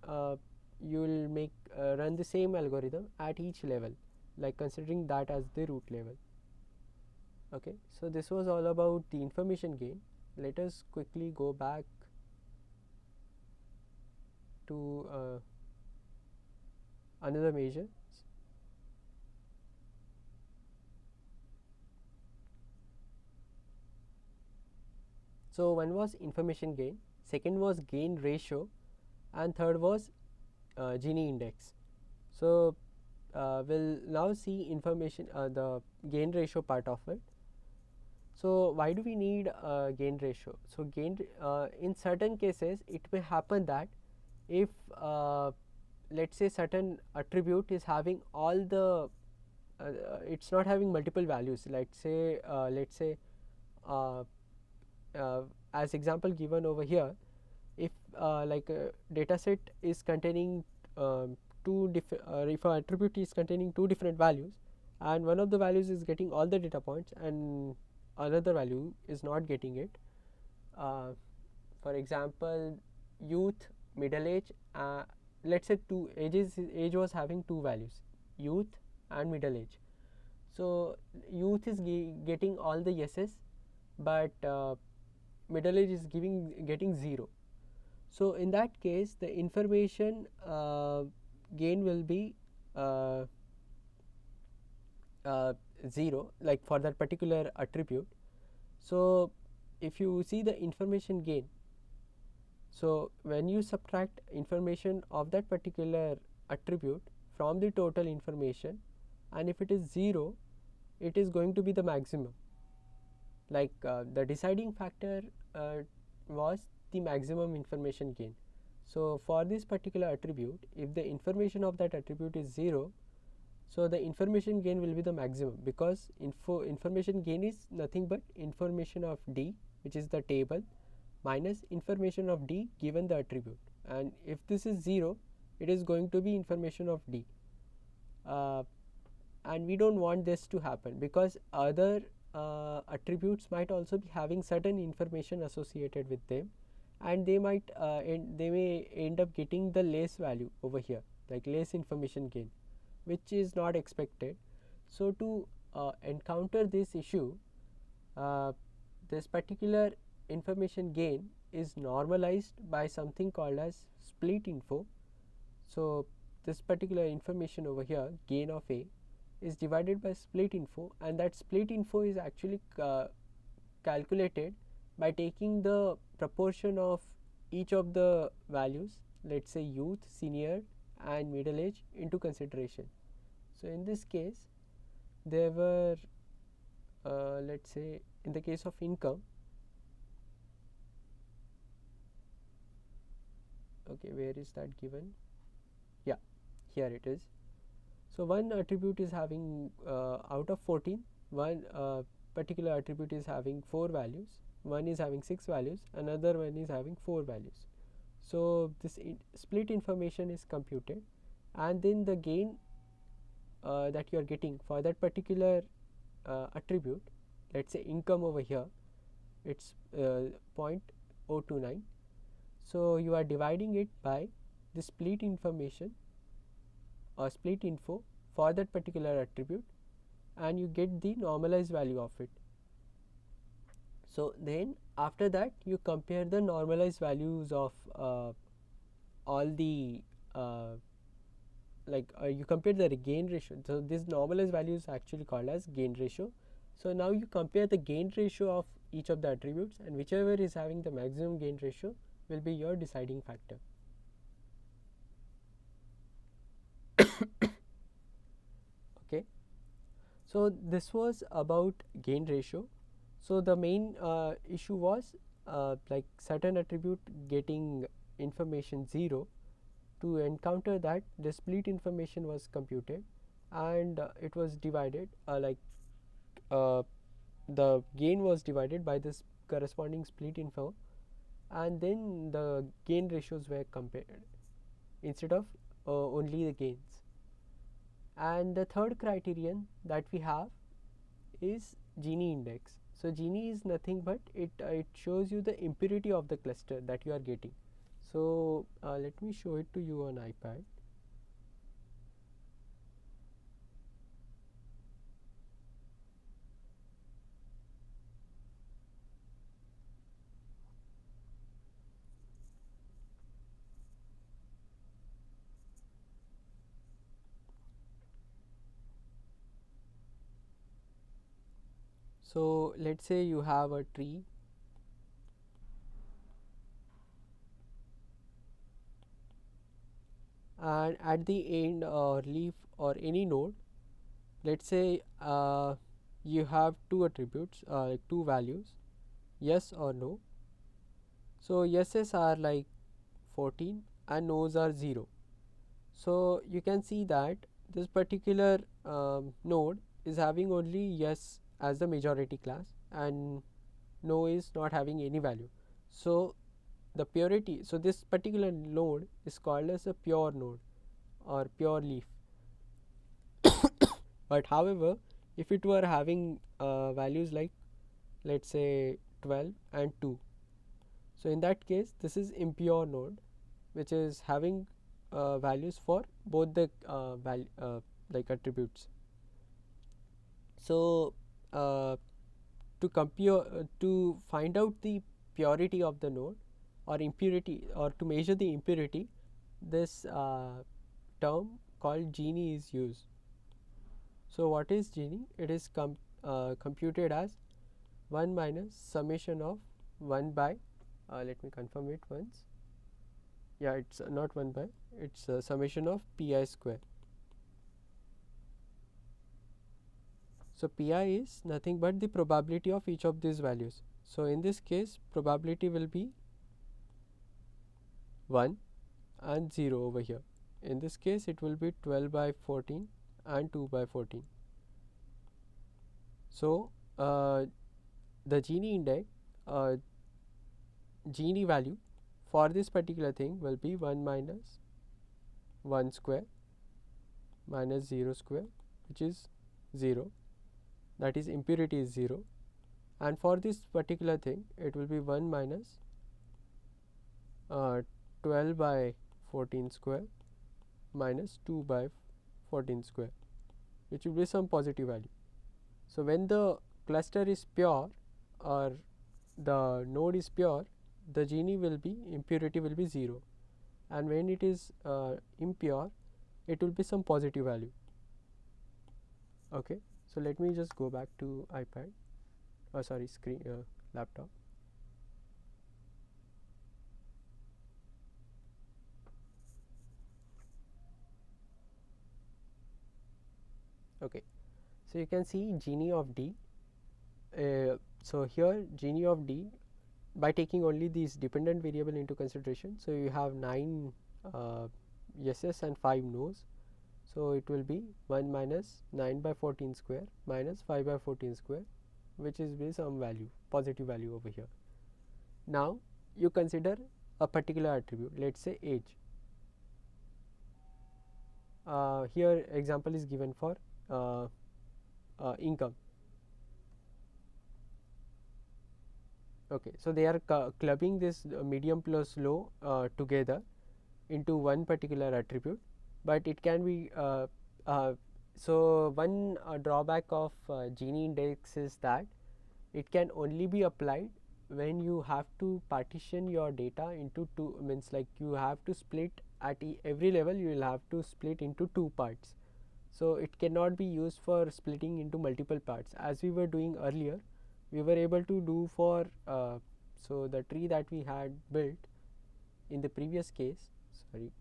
you will make run the same algorithm at each level, like considering that as the root level. Okay, so this was all about the information gain. Let us quickly go back to another measure. So one was information gain, second was gain ratio, and third was Gini index. So we'll now see information the gain ratio part of it. So why do we need gain ratio? So gain in certain cases it may happen that if let's say certain attribute is having all the it's not having multiple values. Let's say uh, as example given over here, if like a data set is containing two different if an attribute is containing two different values, and one of the values is getting all the data points and another value is not getting it, for example youth, middle age, let's say age was having two values, youth and middle age. So youth is getting all the yeses, but middle age is getting 0. So in that case the information gain will be uh, 0, like for that particular attribute. So if you see the information gain, so when you subtract information of that particular attribute from the total information, and if it is 0, it is going to be the maximum. Like the deciding factor was the maximum information gain. So for this particular attribute, if the information of that attribute is 0, so the information gain will be the maximum, because information gain is nothing but information of D, which is the table, minus information of D given the attribute, and if this is 0, it is going to be information of D, and we don't want this to happen, because other attributes might also be having certain information associated with them, and they might they may end up getting the less value over here, like less information gain, which is not expected. So to encounter this issue, this particular information gain is normalized by something called as split info. So this particular information over here, gain of A, is divided by split info, and that split info is actually calculated by taking the proportion of each of the values, let's say youth, senior and middle age, into consideration. So in this case there were let's say in the case of income, okay, where is that given? Yeah, here it is. So one attribute is having out of 14, one particular attribute is having 4 values, one is having 6 values, another one is having 4 values. So this split information is computed, and then the gain that you are getting for that particular attribute, let's say income over here, it's 0.029. So you are dividing it by the split information or split info for that particular attribute, and you get the normalized value of it. So then after that you compare the normalized values of all the you compare the gain ratio. So this normalized value is actually called as gain ratio. So now you compare the gain ratio of each of the attributes, and whichever is having the maximum gain ratio will be your deciding factor. Okay, so this was about gain ratio. So the main issue was like certain attribute getting information 0. To encounter that, the split information was computed, and it was divided the gain was divided by this corresponding split info, and then the gain ratios were compared instead of only the gains. And the third criterion that we have is Gini index. So Gini is nothing but it shows you the impurity of the cluster that you are getting. So let me show it to you on iPad. So let's say you have a tree, and at the end or leaf or any node, let's say you have two attributes, like two values, yes or no. So yeses are like 14 and no's are 0. So you can see that this particular node is having only yes as the majority class and no is not having any value. So the purity, so this particular node is called as a pure node or pure leaf. But however, if it were having values like, let's say, 12 and 2, so in that case this is impure node, which is having values for both the like attributes. So to compare to find out the purity of the node or impurity, or to measure the impurity, this term called Gini is used. So what is Gini? It is computed as 1 minus summation of 1 by let me confirm it once. Yeah, it's not 1 by, it's a summation of pi square. So pi is nothing but the probability of each of these values. So in this case probability will be 1 and 0 over here. In this case it will be 12 by 14 and 2 by 14. So the Gini index, Gini value for this particular thing will be 1 minus 1 square minus 0 square, which is 0, that is impurity is 0, and for this particular thing it will be 1 minus 12 by 14 square minus 2 by 14 square, which will be some positive value. So when the cluster is pure or the node is pure, the Gini will be, impurity will be 0, and when it is impure, it will be some positive value. Okay, so let me just go back to iPad, sorry, screen, laptop. Okay, so you can see Gini of D. So here Gini of D, by taking only these dependent variable into consideration, so you have 9 yeses and 5 no's. So it will be 1 minus 9 by 14 square minus 5 by 14 square, which is be some value, positive value over here. Now you consider a particular attribute, let's say age. Here example is given for income. Okay, so they are clubbing this medium plus low together into one particular attribute, but it can be so one drawback of Gini index is that it can only be applied when you have to partition your data into two, means like you have to split at every level, you will have to split into 2 parts. So it cannot be used for splitting into multiple parts as we were doing earlier. We were able to do for so the tree that we had built in the previous case, sorry,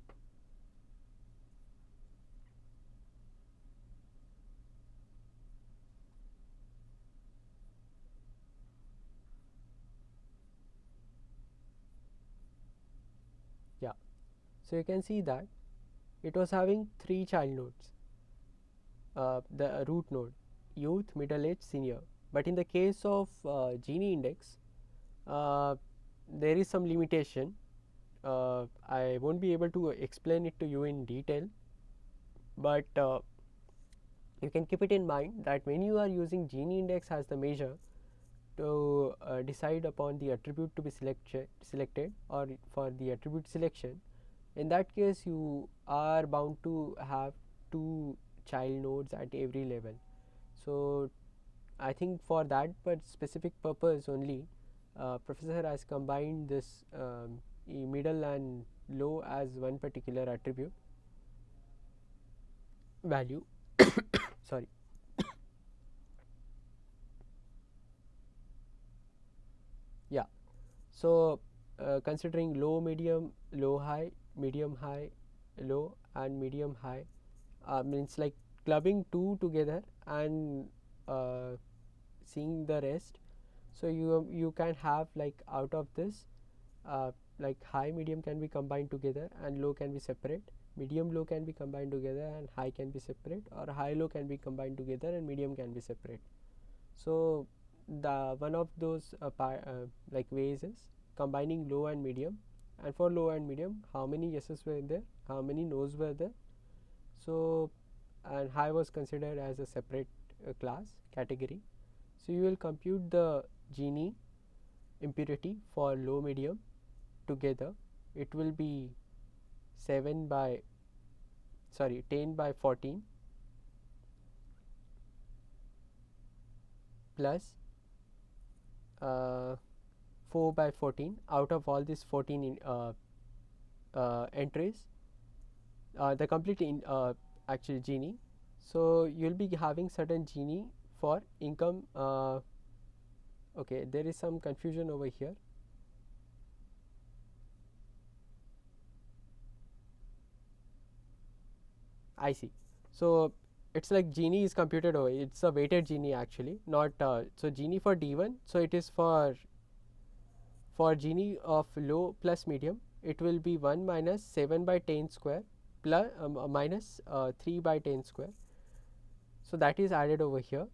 yeah, so you can see that it was having 3 child nodes, the root node, youth, middle age, senior. But in the case of Gini index, there is some limitation. I won't be able to explain it to you in detail, but you can keep it in mind that when you are using Gini index as the measure to decide upon the attribute to be selected or for the attribute selection, in that case you are bound to have two child nodes at every level. So I think for that but specific purpose only, professor has combined this middle and low as one particular attribute value. Sorry. Yeah. So considering low, medium, low, high, medium, high, low, and medium, high, means like clubbing two together and seeing the rest. So you can have like out of this, like high, medium can be combined together and low can be separate. Medium, low can be combined together and high can be separate, or high, low can be combined together and medium can be separate. So the one of those like ways is combining low and medium, and for low and medium how many yeses were there, how many no's were there. So and high was considered as a separate class category. So you will compute the Gini impurity for low, medium together. It will be 10 by 14 plus 4 by 14 out of all these 14 entries, the complete actual Gini. So you will be having certain Gini for income. Okay, there is some confusion over here. I see. So it's like Gini is computed over. It's a weighted Gini actually, not so Gini for D1. So it is for Gini of low plus medium. It will be 1 minus 7 by 10 square plus minus 3 by 10 square. So that is added over here.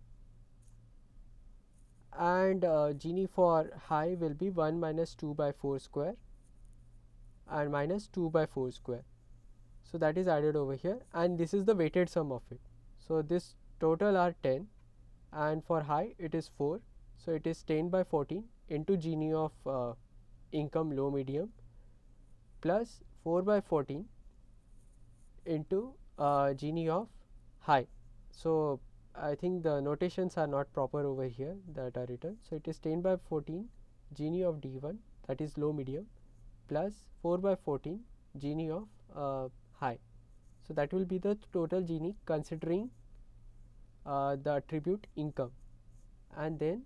And Gini for high will be 1 minus 2 by 4 square and minus 2 by 4 square. So that is added over here, and this is the weighted sum of it. So this total are 10, and for high it is 4. So it is 10 by 14 into Gini of income low medium plus 4 by 14 into Gini of high. So I think the notations are not proper over here that are written. So it is 10 by 14 Gini of D1, that is low medium, plus 4 by 14 Gini of high. So that will be the total Gini considering the attribute income. And then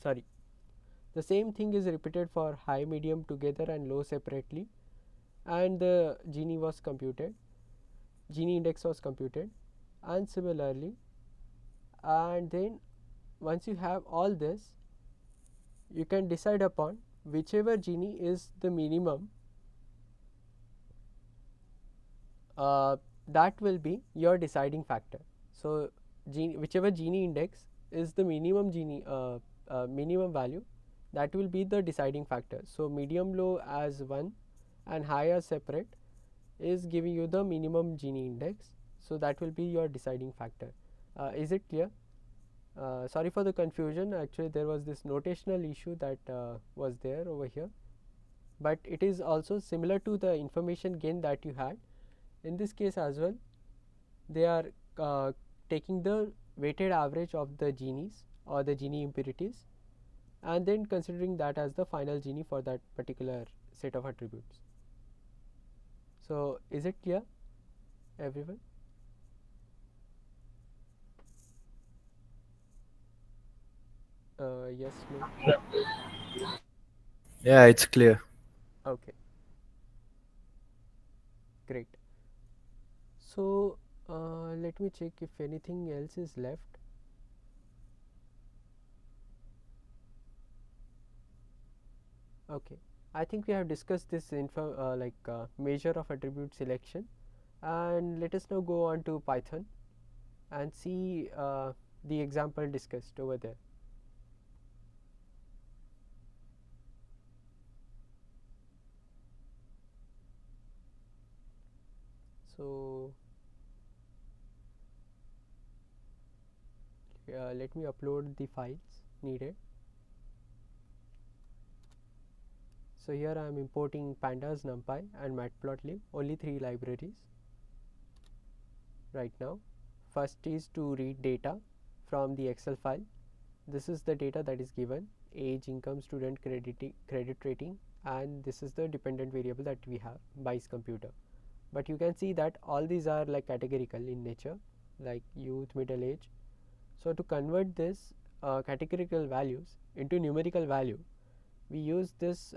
sorry, the same thing is repeated for high, medium together and low separately, and the Gini was computed, Gini index was computed, and similarly. And then once you have all this, you can decide upon whichever Gini is the minimum, that will be your deciding factor. So whichever Gini index is the minimum Gini minimum value, that will be the deciding factor. So medium, low as one and high as separate is giving you the minimum Gini index. So that will be your deciding factor. Is it clear? Sorry for the confusion. Actually, there was this notational issue that was there over here, but it is also similar to the information gain that you had. In this case as well, they are taking the weighted average of the Ginis or the Gini impurities, and then considering that as the final Gini for that particular set of attributes. So is it clear, everyone? Yes, no? Yeah, it's clear. Okay, great. So let me check if anything else is left. Okay, I think we have discussed this measure of attribute selection, and let us now go on to Python and see the example discussed over there. So let me upload the files needed. So here I am importing pandas, numpy and matplotlib, only 3 libraries right now. First is to read data from the Excel file. This is the data that is given: age, income, student credit rating, and this is the dependent variable that we have, Bice computer. But you can see that all these are like categorical in nature, like youth, middle age. So to convert this categorical values into numerical value, we use this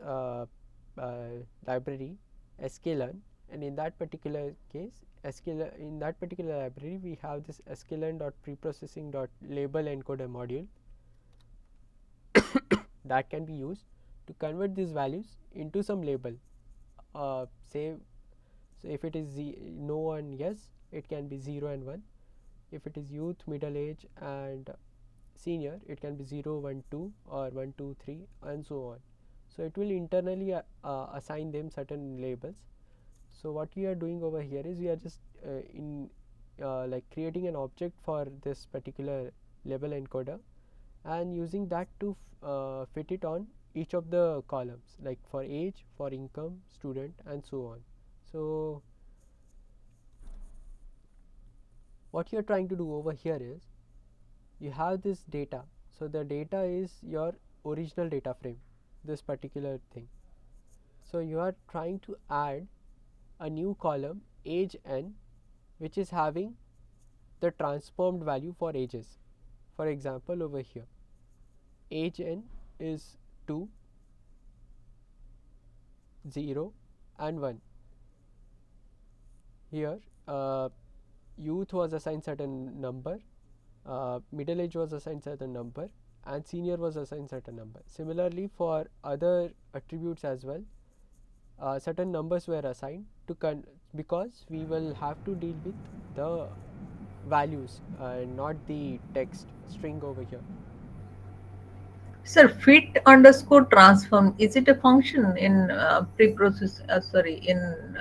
library sklearn, and in that particular case in that particular library we have this sklearn.preprocessing.label encoder module that can be used to convert these values into some label. Say, so if it is no and yes, it can be 0 and 1. If it is youth, middle age and senior, it can be 0, 1, 2 or 1, 2, 3 and so on. So it will internally assign them certain labels. So what we are doing over here is we are just like creating an object for this particular label encoder and using that to fit it on each of the columns, like for age, for income, student and so on. So what you are trying to do over here is you have this data. So the data is your original data frame, this particular thing. So you are trying to add a new column, age n, which is having the transformed value for ages. For example, over here age n is 2, 0 and 1. Here youth was assigned certain number, middle age was assigned certain number and senior was assigned certain number. Similarly for other attributes as well, certain numbers were assigned to because we will have to deal with the values and not the text string over here. Sir, fit underscore transform, is it a function in preprocess? In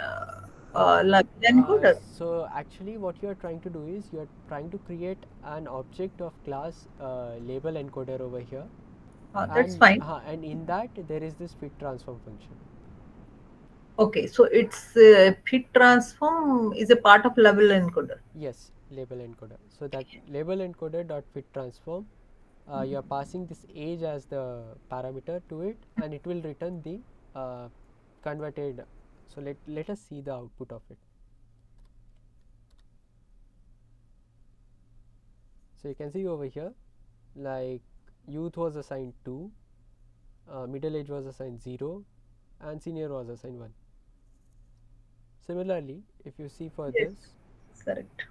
encoder? So actually what you are trying to do is you are trying to create an object of class label encoder over here, That's fine. and in that there is this fit transform function. Okay, so it's fit transform is a part of level encoder. Yes, label encoder. So that label encoder dot fit transform, you are passing this age as the parameter to it and it will return the converted. So let us see the output of it. So you can see over here, like youth was assigned 2, middle age was assigned 0 and senior was assigned 1. Similarly, if you see for Yes, this, correct.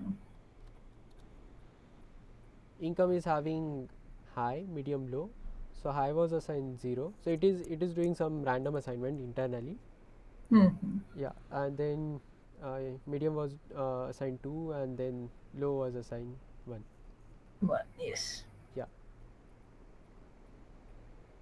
income is having high, medium, low. So high was assigned 0. So it is doing some random assignment internally. Yeah, and then medium was assigned 2 and then low was assigned 1. Yes. Yeah,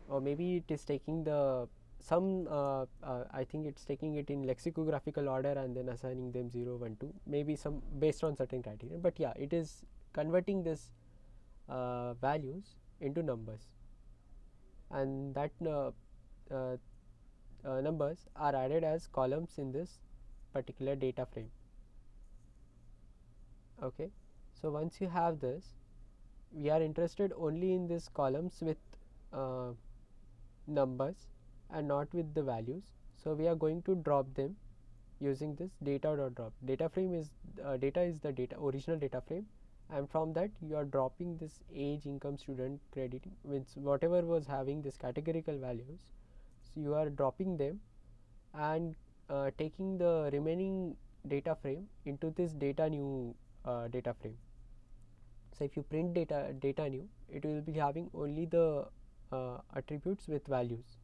or maybe it is taking the some I think it's taking it in lexicographical order and then assigning them 0, 1, 2, maybe some based on certain criteria. But yeah, it is converting this values into numbers, and that numbers are added as columns in this particular data frame. Okay, so once you have this, we are interested only in these columns with numbers and not with the values. So we are going to drop them using this data.drop. Data frame is data is the data original data frame, and from that you are dropping this age, income, student, credit, means whatever was having this categorical values. So you are dropping them and taking the remaining data frame into this data new data frame. So if you print data new, it will be having only the attributes with values.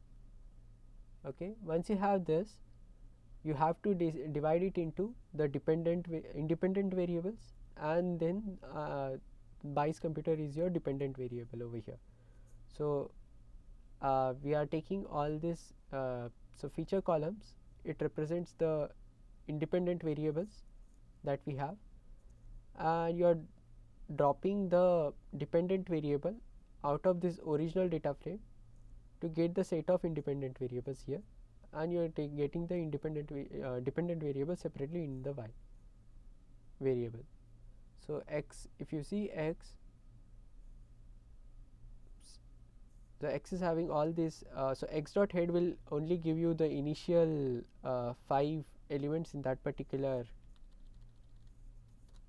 Okay, once you have this, you have to divide it into the independent variables, and then Bice computer is your dependent variable over here. So we are taking all this, so feature columns, it represents the independent variables that we have, and you are dropping the dependent variable out of this original data frame to get the set of independent variables here, and you are getting the dependent variable separately in the y variable. So x, if you see x, the x is having all this, so x dot head will only give you the initial 5 elements in that particular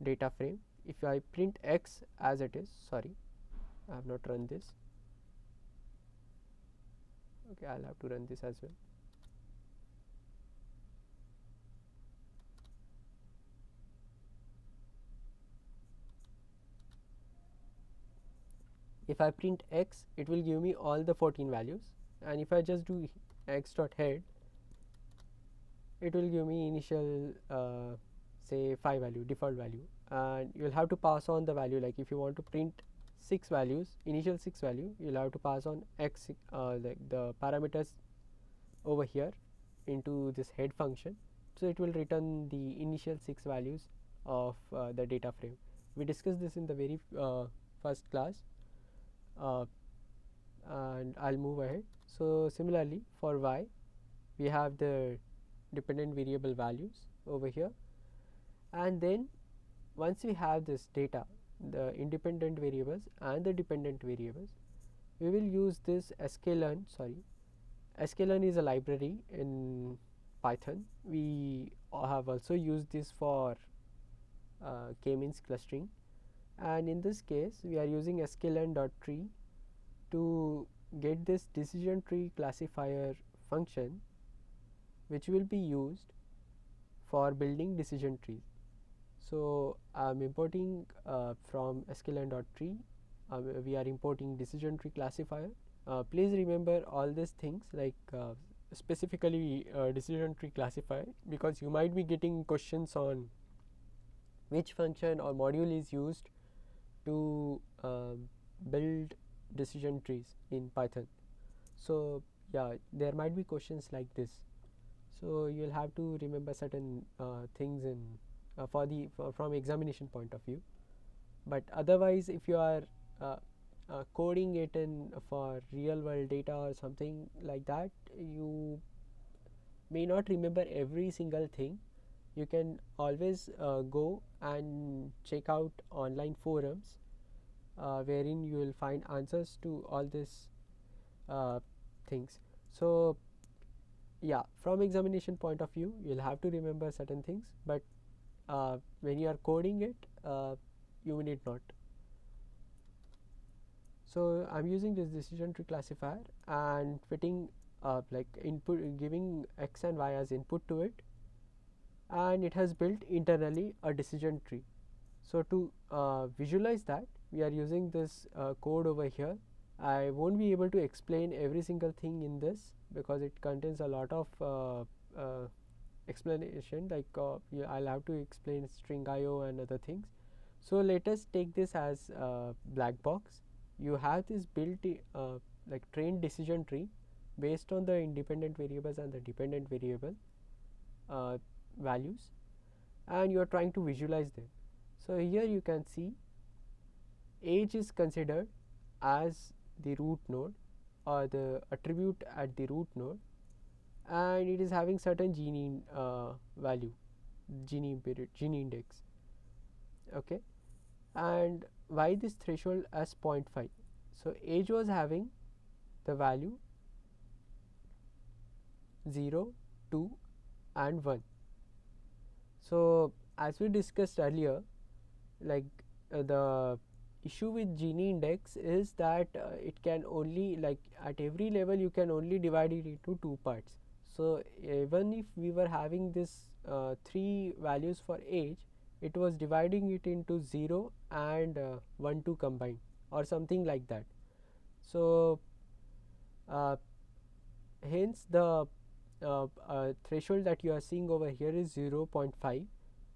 data frame. If I print x as it is, sorry, I have not run this. Okay, I'll have to run this as well. If I print x, it will give me all the 14 values, and if I just do x dot head, it will give me initial say 5 value, default value, and you will have to pass on the value. Like if you want to print 6 values, initial 6 value, you will have to pass on x, like the parameters over here into this head function, so it will return the initial 6 values of the data frame. We discussed this in the very first class, and I'll move ahead. So similarly for y, we have the dependent variable values over here, and then once we have this data, the independent variables and the dependent variables, we will use this sklearn. Sklearn is a library in Python. We have also used this for k-means clustering, and in this case we are using sklearn.tree to get this decision tree classifier function, which will be used for building decision trees. So I'm importing from sklearn.tree, we are importing decision tree classifier. Please remember all these things, like specifically decision tree classifier, because you might be getting questions on which function or module is used to build decision trees in Python. So yeah, there might be questions like this, so you'll have to remember certain things in from examination point of view. But otherwise, if you are coding it in for real world data or something like that, you may not remember every single thing. You can always go and check out online forums wherein you will find answers to all these things. So yeah, from examination point of view, you'll have to remember certain things, but when you are coding it, you need not. So I'm using this decision tree classifier and fitting like input, giving x and y as input to it, and it has built internally a decision tree. So to visualize that, we are using this code over here. I won't be able to explain every single thing in this because it contains a lot of explanation, like I'll have to explain string IO and other things. So let us take this as black box. You have this built like trained decision tree based on the independent variables and the dependent variable values, and you are trying to visualize them. So here you can see age is considered as the root node or the attribute at the root node, and it is having certain Gini value, Gini index. Okay, and why this threshold as 0.5? So age was having the value 0, 2 and 1. So as we discussed earlier, like the issue with Gini index is that it can only, like at every level you can only divide it into 2 parts. So even if we were having this 3 values for age, it was dividing it into 0 and 1, 2 combined or something like that. So hence the threshold that you are seeing over here is 0.5.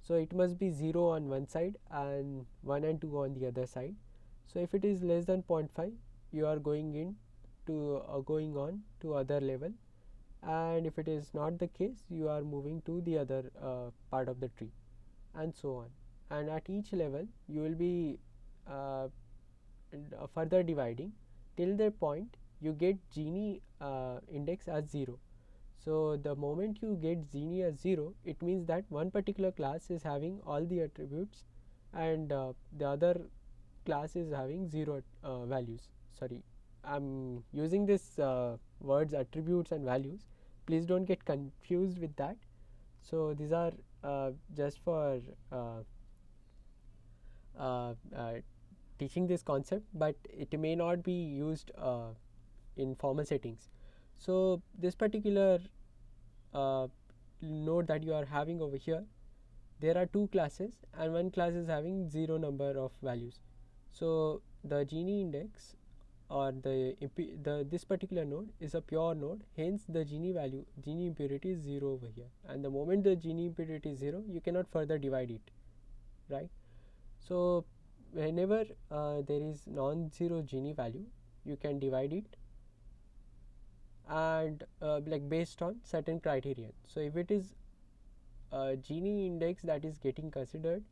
So it must be 0 on one side and 1 and 2 on the other side. So if it is less than 0.5, you are going in to going on to other level, and if it is not the case, you are moving to the other part of the tree. and so on. And at each level you will be further dividing till the point you get Gini index as 0. So the moment you get Gini as 0, it means that one particular class is having all the attributes and the other class is having 0 values. Sorry, I'm using this words attributes and values. Please don't get confused with that. So these are just for uh, uh, teaching this concept, but it may not be used in formal settings. So this particular node that you are having over here, there are two classes and one class is having 0 number of values. So the Gini index or this particular node is a pure node, hence the Gini impurity is 0 over here, and the moment the Gini impurity is 0, you cannot further divide it, right? So whenever there is non-zero Gini value, you can divide it, and like based on certain criterion. So if it is a Gini index that is getting considered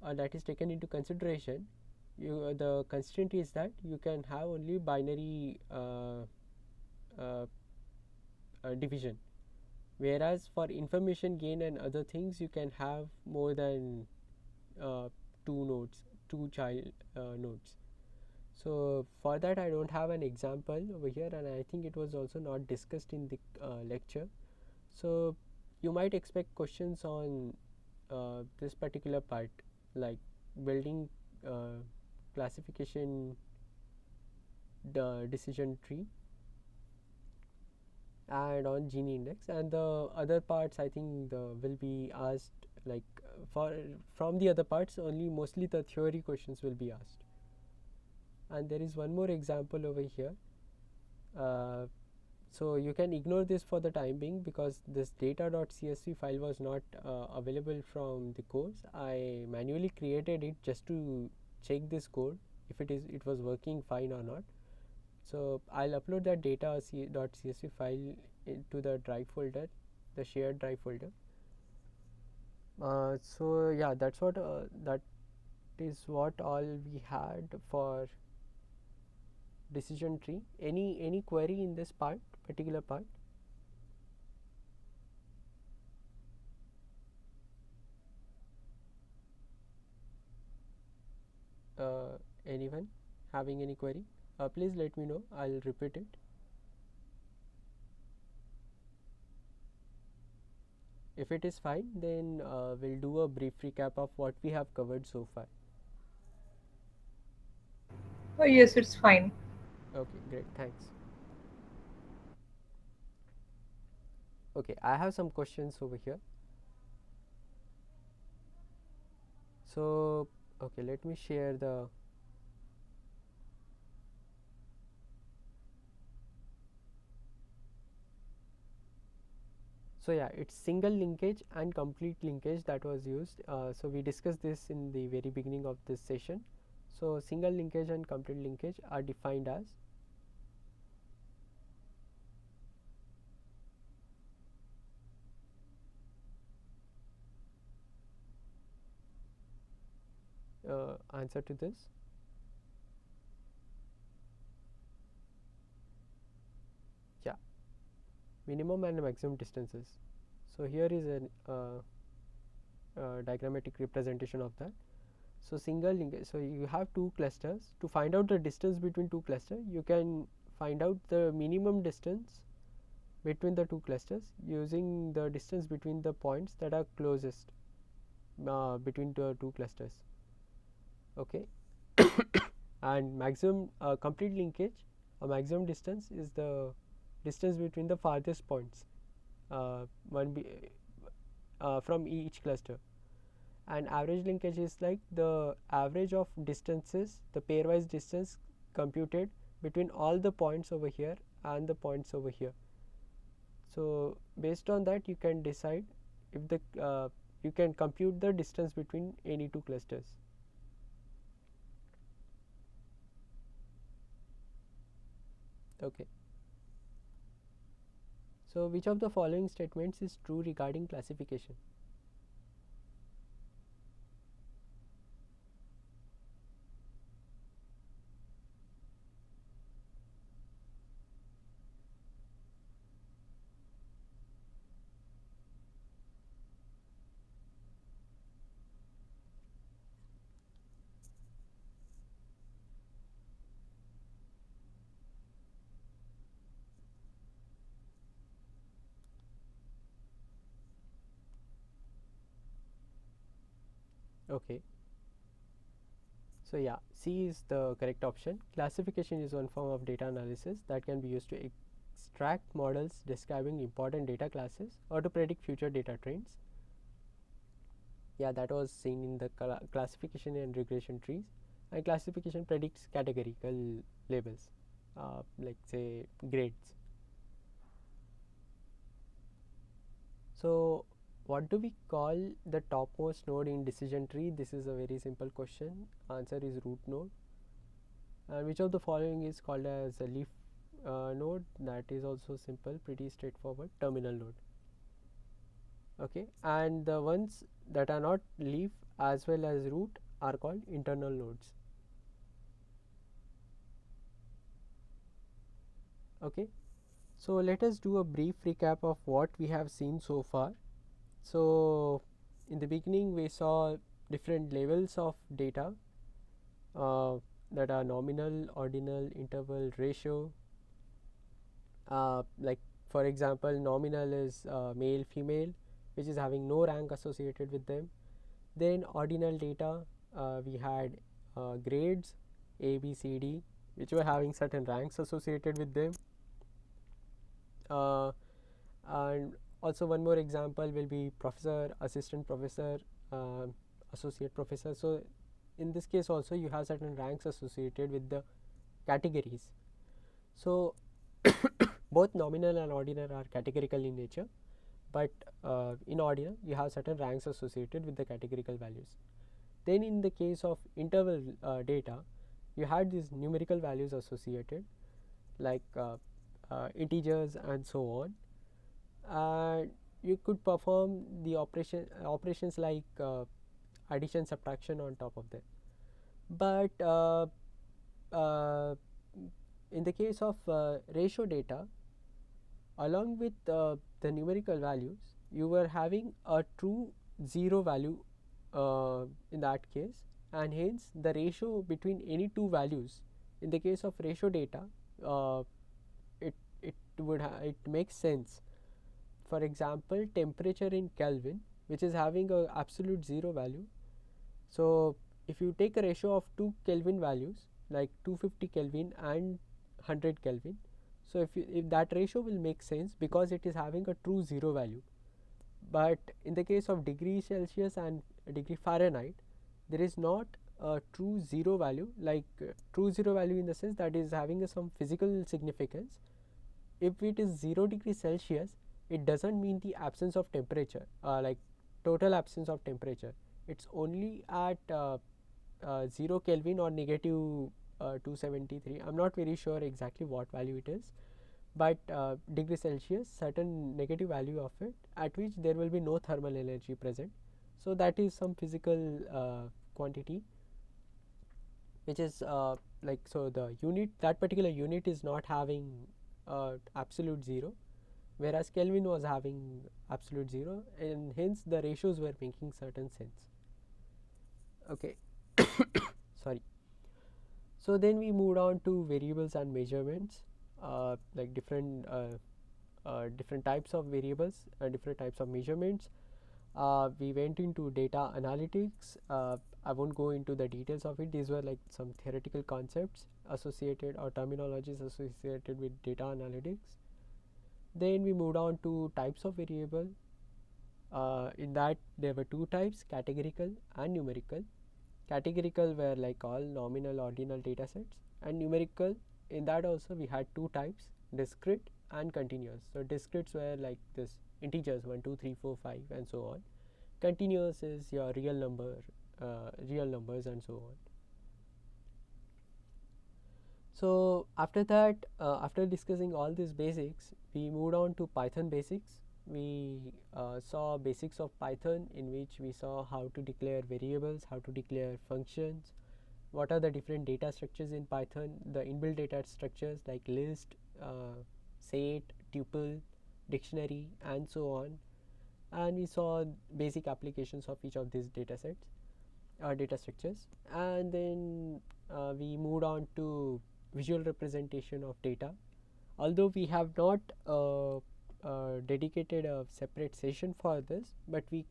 or that is taken into consideration, the constraint is that you can have only binary division, whereas for information gain and other things you can have more than two child nodes. So for that I don't have an example over here, and I think it was also not discussed in the lecture. So you might expect questions on this particular part, like building classification decision tree and on Gini index, and the other parts I think will be asked, like from the other parts only mostly the theory questions will be asked. And there is one more example over here. So you can ignore this for the time being because this data.csv file was not available from the course. I manually created it just to check this code if it was working fine or not. So I'll upload that data.csv file into the drive folder, the shared drive folder. So yeah, that is what all we had for decision tree. Any query in this particular part? Anyone having any query? Please let me know. I'll repeat it. If it is fine, then we'll do a brief recap of what we have covered so far. Oh, yes, it's fine. Okay, great, thanks. Okay, I have some questions over here. So, okay, let me share the so yeah, it's single linkage and complete linkage that was used. So we discussed this in the very beginning of this session. So single linkage and complete linkage are defined as answer to this. Yeah, minimum and maximum distances. So here is a diagrammatic representation of that. So single linkage, so you have two clusters. To find out the distance between two clusters, you can find out the minimum distance between the two clusters using the distance between the points that are closest between the two clusters. Okay. And maximum complete linkage or maximum distance is the distance between the farthest points from each cluster. And average linkage is like the average of distances, the pairwise distance computed between all the points over here and the points over here. So based on that you can decide if you can compute the distance between any two clusters. Okay. So which of the following statements is true regarding classification? Okay. So yeah, C is the correct option. Classification is one form of data analysis that can be used to extract models describing important data classes or to predict future data trends. Yeah, that was seen in the classification and regression trees. And classification predicts categorical labels, like say grades. So what do we call the topmost node in decision tree? This is a very simple question. Answer is root node. And which of the following is called as a leaf node? That is also simple, pretty straightforward. Terminal node. Okay, and the ones that are not leaf as well as root are called internal nodes. Okay, so let us do a brief recap of what we have seen so far. So in the beginning we saw different levels of data that are nominal, ordinal, interval, ratio. Like for example, nominal is male, female, which is having no rank associated with them. Then ordinal data, we had grades A, B, C, D, which were having certain ranks associated with them. And also one more example will be professor, assistant professor, associate professor. So in this case also you have certain ranks associated with the categories. So both nominal and ordinal are categorical in nature, but in ordinal you have certain ranks associated with the categorical values. Then in the case of interval data, you had these numerical values associated, like integers and so on, and you could perform the operations like addition, subtraction on top of them. But in the case of ratio data, along with the numerical values, you were having a true zero value in that case, and hence the ratio between any two values, in the case of ratio data, it makes sense. For example, temperature in Kelvin, which is having a absolute zero value. So if you take a ratio of two Kelvin values, like 250 Kelvin and 100 Kelvin, so if that ratio will make sense because it is having a true zero value. But in the case of degree Celsius and degree Fahrenheit, there is not a true zero value, like true zero value in the sense that is having some physical significance. If it is 0 degree Celsius, it doesn't mean the absence of temperature, like total absence of temperature. It's only at 0 Kelvin or negative 273. I'm not very sure exactly what value it is, but degree Celsius, certain negative value of it, at which there will be no thermal energy present. So that is some physical quantity, which is like, so the unit, that particular unit is not having absolute zero, whereas Kelvin was having absolute zero, and hence the ratios were making certain sense. Okay. Sorry. So then we moved on to variables and measurements, like different types of variables and different types of measurements. We went into data analytics. I won't go into the details of it. These were like some theoretical concepts associated or terminologies associated with data analytics. Then we moved on to types of variable. In that there were two types, categorical and numerical. Categorical were like all nominal, ordinal data sets, and numerical, in that also we had two types, discrete and continuous. So discretes were like this integers 1, 2, 3, 4, 5 and so on. Continuous is your real numbers and so on. So after that, after discussing all these basics, we moved on to Python basics. We saw basics of Python, in which we saw how to declare variables, how to declare functions, what are the different data structures in Python, the inbuilt data structures like list, set, tuple, dictionary and so on. And we saw basic applications of each of these data sets or data structures. And then we moved on to visual representation of data. Although we have not dedicated a separate session for this, but we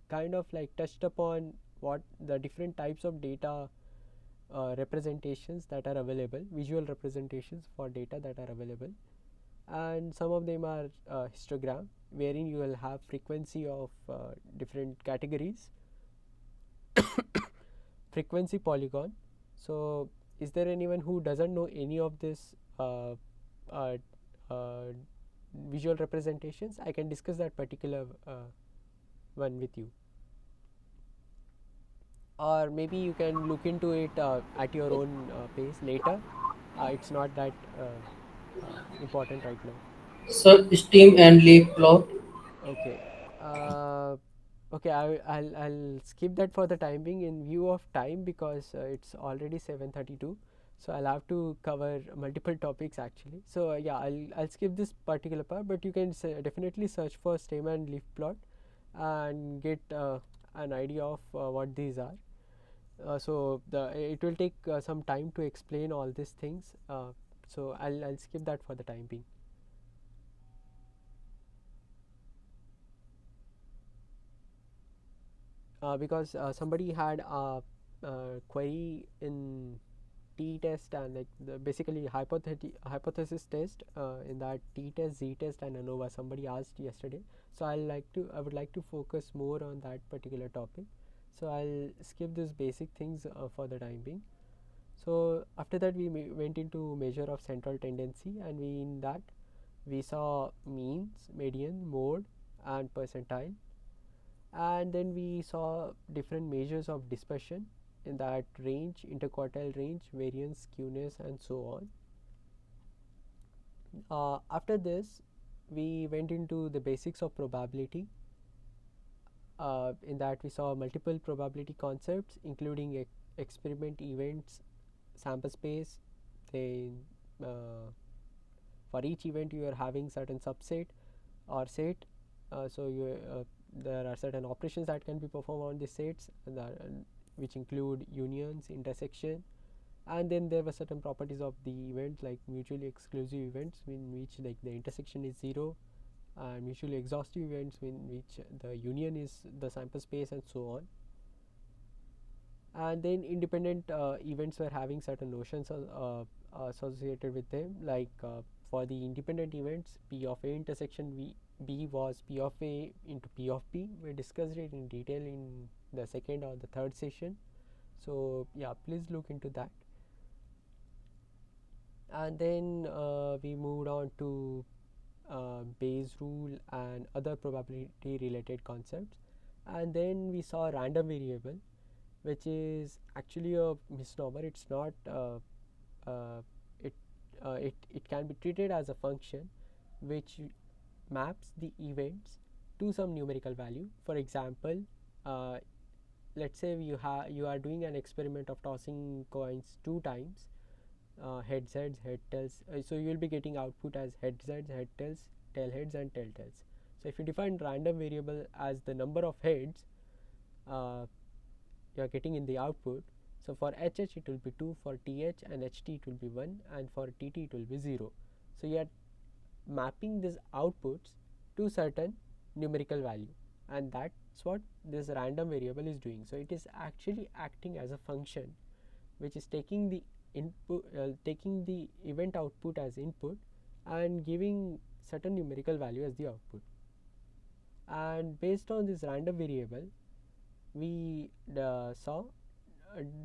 kind of like touched upon what the different types of data representations that are available, visual representations for data that are available, and some of them are histogram, wherein you will have frequency of different categories, frequency polygon. So is there anyone who doesn't know any of this uh, uh, visual representations? I can discuss that particular one with you, or maybe you can look into it at your own pace later. It's not that important right now. So steam and leaf plot. Okay. Uh, okay, I'll skip that for the time being in view of time, because it's already 7:32. So I'll have to cover multiple topics actually. So yeah, I'll skip this particular part, but you can definitely search for stem and leaf plot and get an idea of what these are. So it will take some time to explain all these things. So I'll skip that for the time being. Because somebody had a query in t-test, and like basically hypothesis test in that t-test, z-test, and ANOVA. Somebody asked yesterday, so I would like to focus more on that particular topic. So I'll skip these basic things for the time being. So after that, we went into measure of central tendency, and in that we saw means, median, mode, and percentile. And then we saw different measures of dispersion in that range, interquartile range, variance, skewness, and so on. After this, we went into the basics of probability. In that we saw multiple probability concepts, including experiment, events, sample space. Then for each event you are having certain subset or set. There are certain operations that can be performed on the sets, which include unions, intersection, and then there were certain properties of the event, like mutually exclusive events in which like the intersection is 0, and mutually exhaustive events in which the union is the sample space, and so on. And then independent events were having certain notions associated with them, like for the independent events, P of A intersection B was P of A into P of B. We discussed it in detail in the second or the third session. So yeah, please look into that. And then we moved on to Bayes rule and other probability related concepts. And then we saw random variable, which is actually a misnomer. It's not it can be treated as a function which maps the events to some numerical value. For example, let's say you are doing an experiment of tossing coins 2 times, heads, head tails. So you will be getting output as heads, head tails, tail heads, and tail tails. So if you define random variable as the number of heads you are getting in the output, so for HH it will be 2, for TH and HT it will be 1, and for TT it will be 0. So you are mapping these outputs to certain numerical value, and that's what this random variable is doing. So it is actually acting as a function which is taking the input, taking the event output as input and giving certain numerical value as the output. And based on this random variable, we saw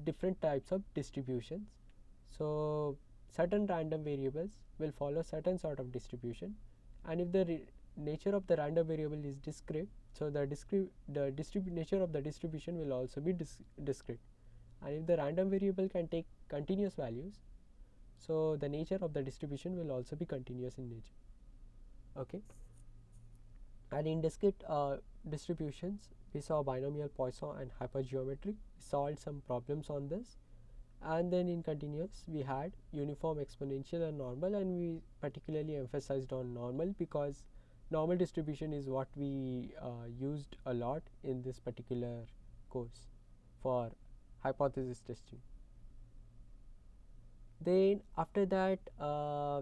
different types of distributions. So certain random variables will follow certain sort of distribution, and if the nature of the random variable is discrete, so the nature of the distribution will also be discrete. And if the random variable can take continuous values, so the nature of the distribution will also be continuous in nature. Okay. And in discrete distributions, we saw binomial, Poisson, and hypergeometry. We solved some problems on this. And then in continuous, we had uniform, exponential, and normal, and we particularly emphasized on normal because normal distribution is what we used a lot in this particular course for hypothesis testing. Then after that,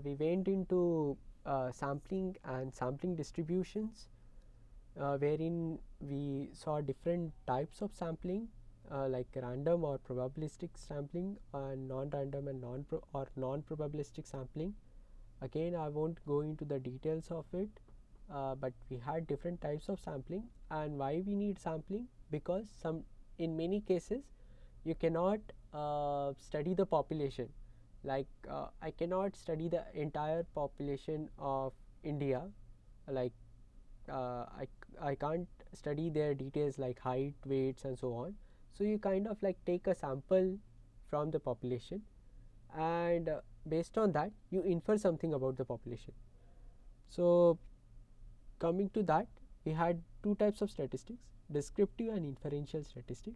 we went into sampling and sampling distributions, wherein we saw different types of sampling, like random or probabilistic sampling, and non-random and non-probabilistic sampling. Again, I won't go into the details of it, but we had different types of sampling. And why we need sampling? Because in many cases you cannot study the population. Like I cannot study the entire population of India. Like I can't study their details like height, weights, and so on. So you kind of like take a sample from the population, and based on that you infer something about the population. So coming to that, we had two types of statistics: descriptive and inferential statistic.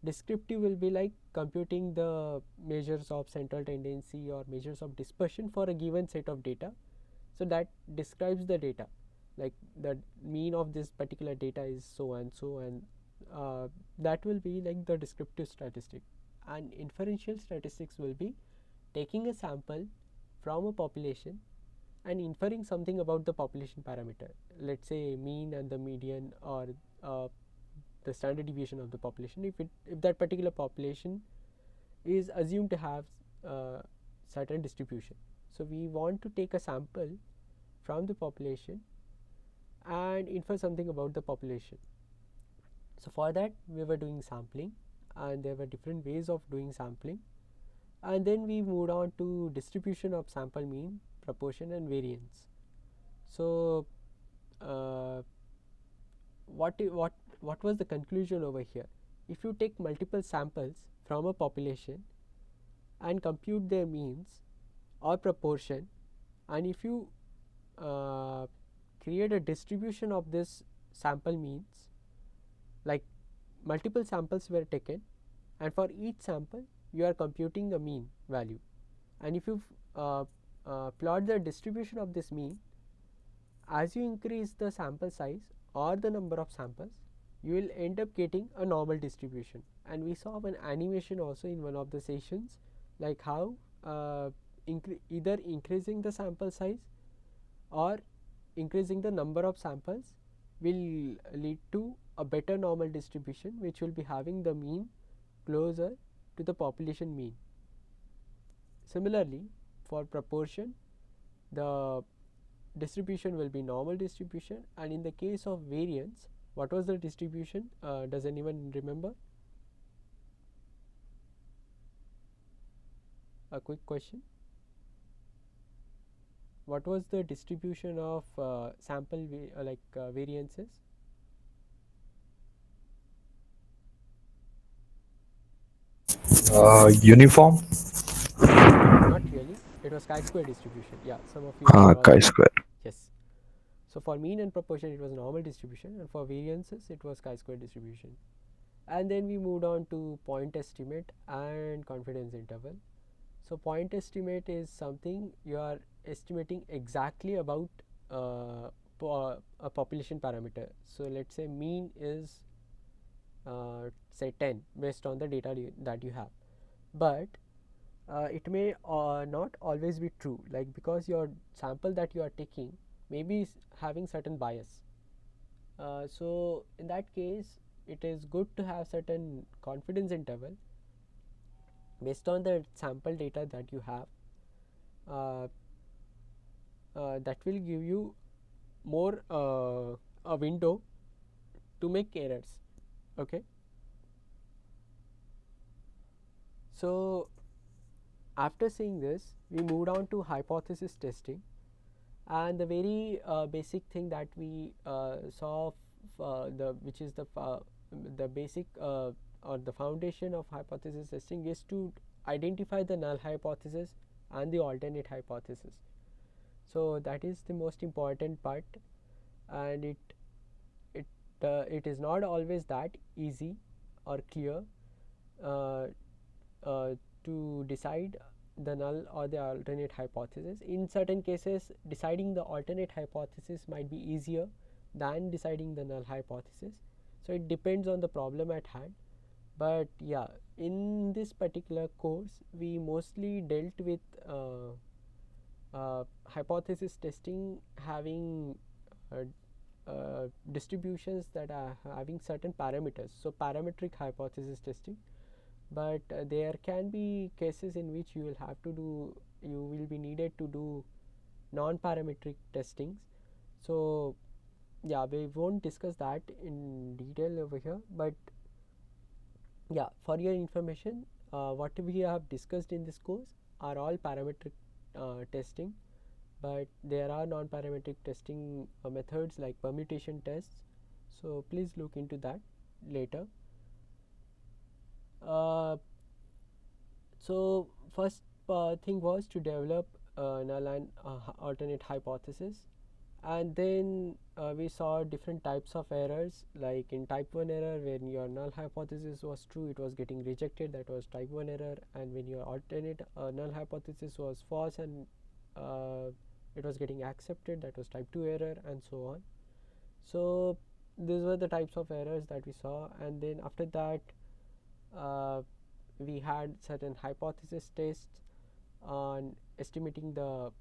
Descriptive will be like computing the measures of central tendency or measures of dispersion for a given set of data. So that describes the data, like the mean of this particular data is so and so, and that will be like the descriptive statistic. And inferential statistics will be taking a sample from a population and inferring something about the population parameter, let's say mean and the median, or the standard deviation of the population, if that particular population is assumed to have certain distribution. So we want to take a sample from the population and infer something about the population. So for that we were doing sampling, and there were different ways of doing sampling. And then we moved on to distribution of sample mean, proportion, and variance. So what was the conclusion over here? If you take multiple samples from a population and compute their means or proportion, and if you create a distribution of this sample means, like multiple samples were taken, and for each sample you are computing a mean value, and if you plot the distribution of this mean, as you increase the sample size or the number of samples, you will end up getting a normal distribution. And we saw an animation also in one of the sessions, like how either increasing the sample size or increasing the number of samples will lead to a better normal distribution, which will be having the mean closer to the population mean. Similarly, for proportion, the distribution will be normal distribution, and in the case of variance, what was the distribution? Does anyone remember? A quick question. What was the distribution of sample variances? Uniform. Not really. It was chi-square distribution. Yeah, some of you are also Chi-square. Yes. So for mean and proportion it was normal distribution, and for variances it was chi-square distribution. And then we moved on to point estimate and confidence interval. So point estimate is something you are estimating exactly about a population parameter. So let's say mean is say 10 based on the data that you have, but it may not always be true, like because your sample that you are taking may be having certain bias. So in that case it is good to have certain confidence interval based on the sample data that you have, that will give you more a window to make errors. Okay, so after seeing this, we moved on to hypothesis testing, and the very basic thing that we saw, which is the basic or the foundation of hypothesis testing, is to identify the null hypothesis and the alternate hypothesis. So that is the most important part, and it is not always that easy or clear to decide the null or the alternate hypothesis. In certain cases, deciding the alternate hypothesis might be easier than deciding the null hypothesis. So it depends on the problem at hand. But yeah, in this particular course, we mostly dealt with hypothesis testing having distributions that are having certain parameters, so parametric hypothesis testing. But there can be cases in which you will be needed to do non-parametric testings. So yeah, we won't discuss that in detail over here, but yeah, for your information, what we have discussed in this course are all parametric testing, but there are non-parametric testing methods like permutation tests, so please look into that later. So first thing was to develop null and alternate hypothesis, and then we saw different types of errors. Like in type 1 error, when your null hypothesis was true, it was getting rejected, that was type 1 error, and when your alternate null hypothesis was false and it was getting accepted, that was type 2 error, and so on. So these were the types of errors that we saw, and then after that we had certain hypothesis tests on estimating the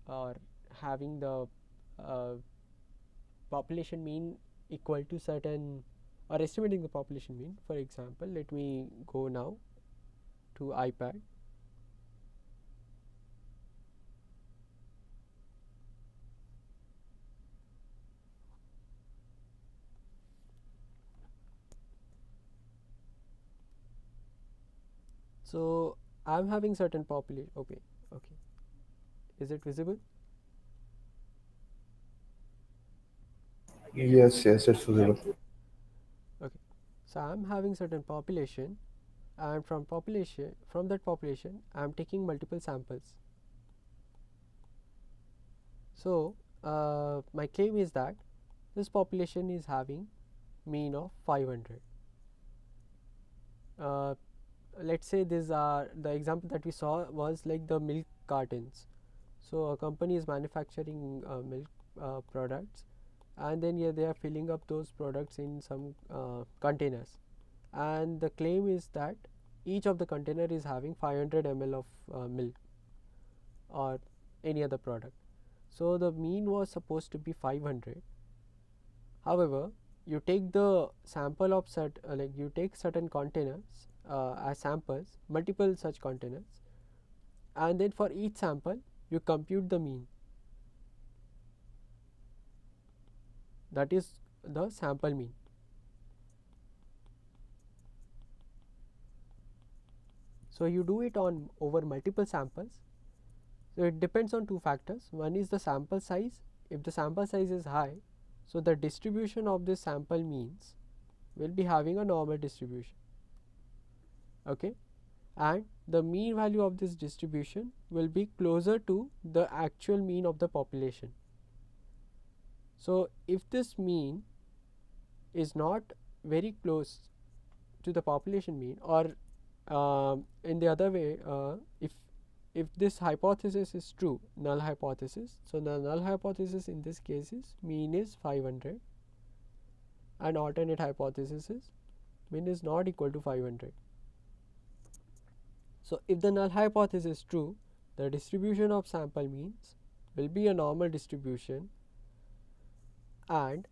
or having the population mean equal to certain, or estimating the population mean. For example, let me go now to iPad. So I'm having certain population. Okay, is it visible? Yes, it's visible. Okay, so I'm having certain population, and from that population I'm taking multiple samples. So my claim is that this population is having mean of 500. Let's say these are the example that we saw was like the milk cartons. So a company is manufacturing milk products, and then they are filling up those products in some containers, and the claim is that each of the container is having 500 ml of milk or any other product. So the mean was supposed to be 500. However, you take the sample of you take certain containers as samples, multiple such containers, and then for each sample you compute the mean. That is the sample mean. So you do it on over multiple samples. So it depends on two factors. One is the sample size. If the sample size is high, so the distribution of this sample means will be having a normal distribution. Okay, and the mean value of this distribution will be closer to the actual mean of the population. So if this mean is not very close to the population mean, or in the other way, if this hypothesis is true, null hypothesis, so the null hypothesis in this case is mean is 500, and alternate hypothesis is mean is not equal to 500. So if the null hypothesis is true, the distribution of sample means will be a normal distribution, and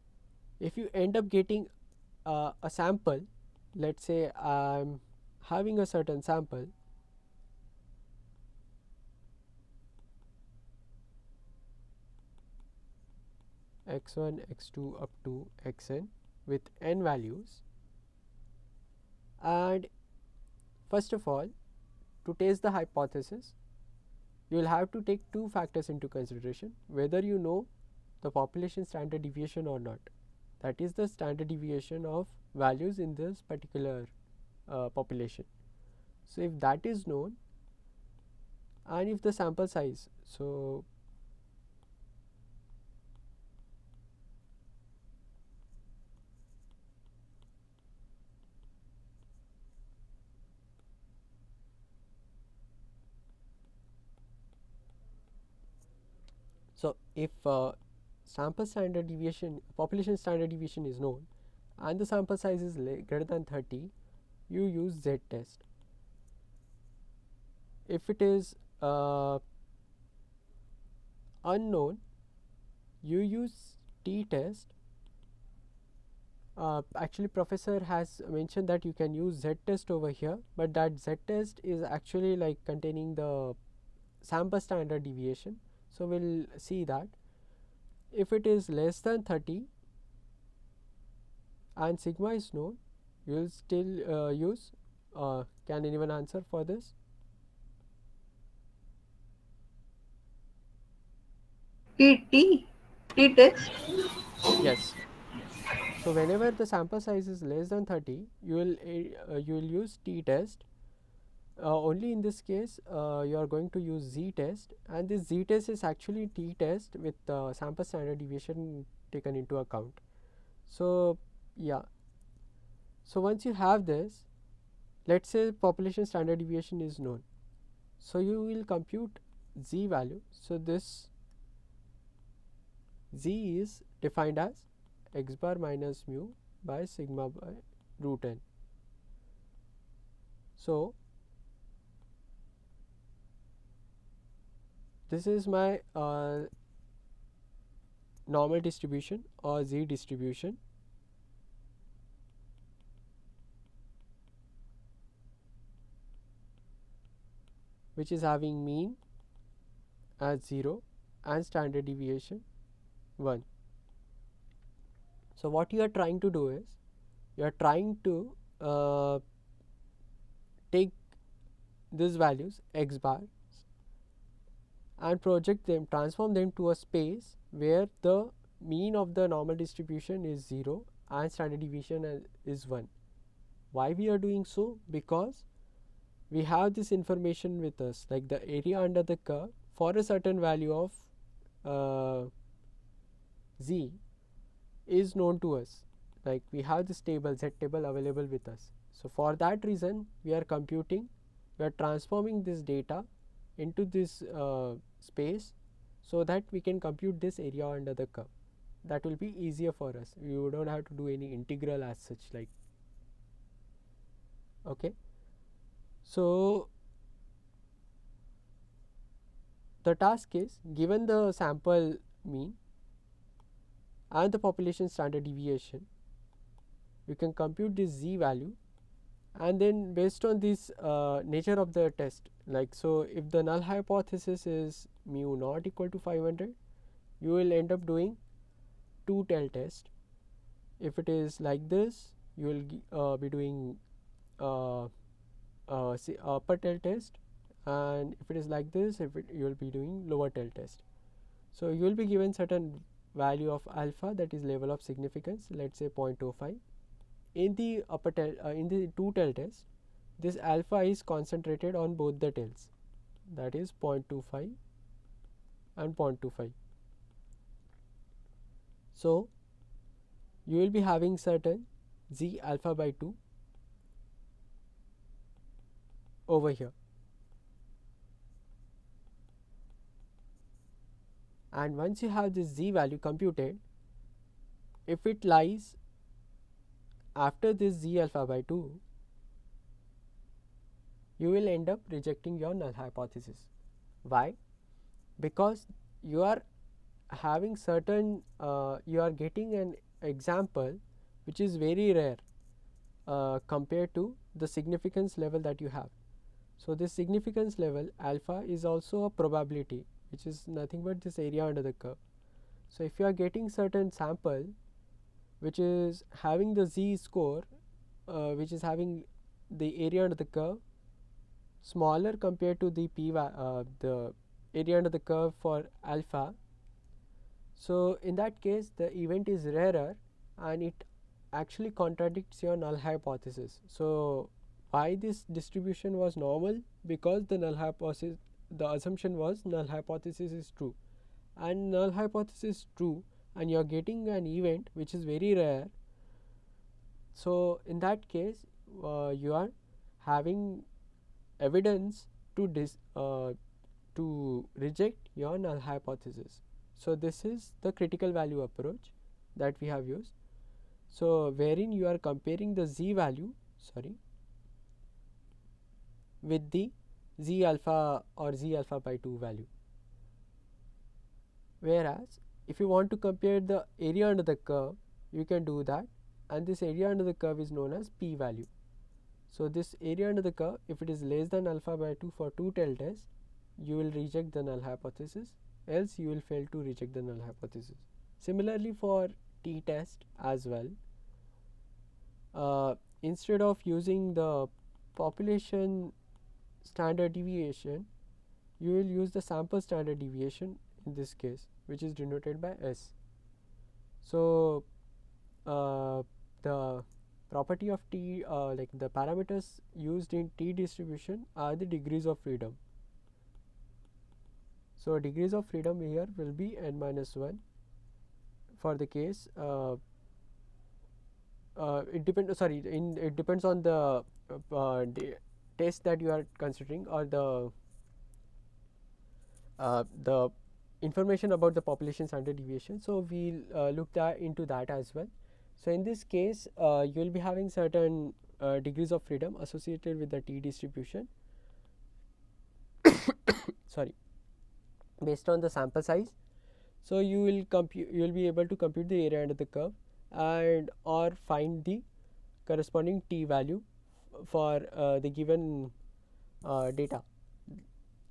if you end up getting a sample, let's say I'm having a certain sample, x1, x2 up to xn with n values, and first of all, to test the hypothesis, you will have to take two factors into consideration: whether you know the population standard deviation or not, that is the standard deviation of values in this particular population. So if that is known, and if the sample size, so if sample standard deviation, population standard deviation is known, and the sample size is greater than 30, you use Z test. If it is unknown, you use T test, actually professor has mentioned that you can use z-test over here, but that z-test is actually like containing the sample standard deviation. So we'll see that if it is less than 30 and sigma is known, you will still use can anyone answer for this? T-test? Yes. So whenever the sample size is less than 30, you will use t-test. Only in this case you are going to use z-test, and this z-test is actually t-test with sample standard deviation taken into account. So yeah, so once you have this, let's say population standard deviation is known, so you will compute z value. So this z is defined as x bar minus mu by sigma by root n. So this is my normal distribution or z distribution, which is having mean as 0 and standard deviation 1. So what you are trying to do is you are trying to take these values x bar and project them, transform them to a space where the mean of the normal distribution is 0 and standard deviation is 1. Why we are doing so? Because we have this information with us, like the area under the curve for a certain value of z is known to us. Like we have this table, z table available with us. So for that reason we are computing, we are transforming this data into this space so that we can compute this area under the curve. That will be easier for us. You don't have to do any integral as such, like, okay. So the task is, given the sample mean and the population standard deviation, you can compute this z value, and then based on this nature of the test, like, so if the null hypothesis is mu not equal to 500, you will end up doing 2-tail test. If it is like this, you will be doing upper tail test, and if it is like this, you will be doing lower tail test. So you will be given certain value of alpha, that is level of significance, let's say 0.05. In the upper tail, in the 2-tail test, this alpha is concentrated on both the tails, that is 0.25 and 0.25. So you will be having certain z alpha by 2 over here, and once you have this z value computed, if it lies after this z alpha by 2, you will end up rejecting your null hypothesis. Why? Because you are having certain you are getting an example which is very rare compared to the significance level that you have. So this significance level alpha is also a probability, which is nothing but this area under the curve. So if you are getting certain sample which is having the z score which is having the area under the curve smaller compared to the the area under the curve for alpha, so in that case the event is rarer and it actually contradicts your null hypothesis. So why this distribution was normal? Because the null hypothesis, the assumption was null hypothesis is true, and null hypothesis is true and you are getting an event which is very rare. So in that case you are having evidence to reject your null hypothesis. So this is the critical value approach that we have used. So wherein you are comparing the z value with the z alpha or z alpha by 2 value. Whereas if you want to compare the area under the curve, you can do that and this area under the curve is known as p value. So this area under the curve, if it is less than alpha by 2 for 2 TEL tests, you will reject the null hypothesis, else you will fail to reject the null hypothesis. Similarly for t test as well, instead of using the population standard deviation, you will use the sample standard deviation in this case, which is denoted by S. So the property of t, like the parameters used in t distribution are the degrees of freedom. So degrees of freedom here will be n minus 1 for the case it depends on the test that you are considering, or the information about the population standard deviation. So we'll look into that as well. So in this case you will be having certain degrees of freedom associated with the t distribution sorry, based on the sample size. So you will be able to compute the area under the curve and or find the corresponding t value for the given data.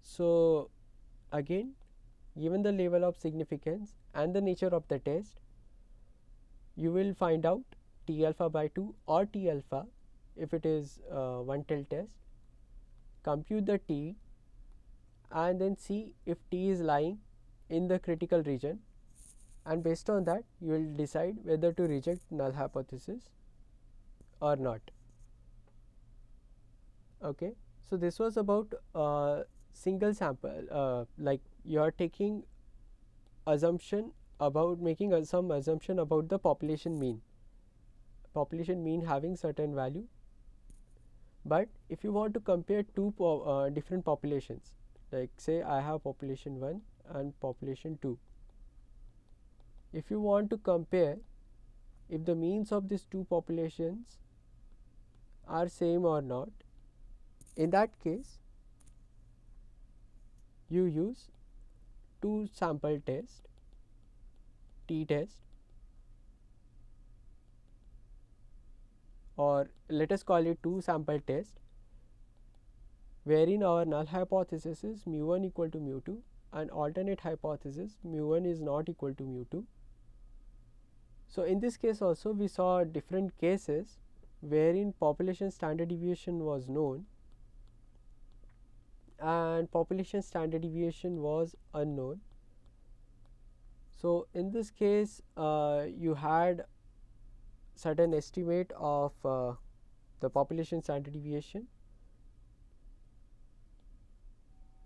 So again, given the level of significance and the nature of the test, you will find out t alpha by 2 or t alpha if it is 1 TEL test, compute the t, and then see if t is lying in the critical region, and based on that you will decide whether to reject null hypothesis or not. Okay, so this was about single sample, like you are taking assumption about making some assumption about the population mean having certain value. But if you want to compare two different populations, like say I have population 1 and population 2, if you want to compare if the means of these two populations are same or not, in that case you use two sample test, t test, or let us call it two sample test, wherein our null hypothesis is mu1 equal to mu2 and alternate hypothesis mu1 is not equal to mu2. So in this case also we saw different cases wherein population standard deviation was known and population standard deviation was unknown. So in this case you had certain estimate of the population standard deviation.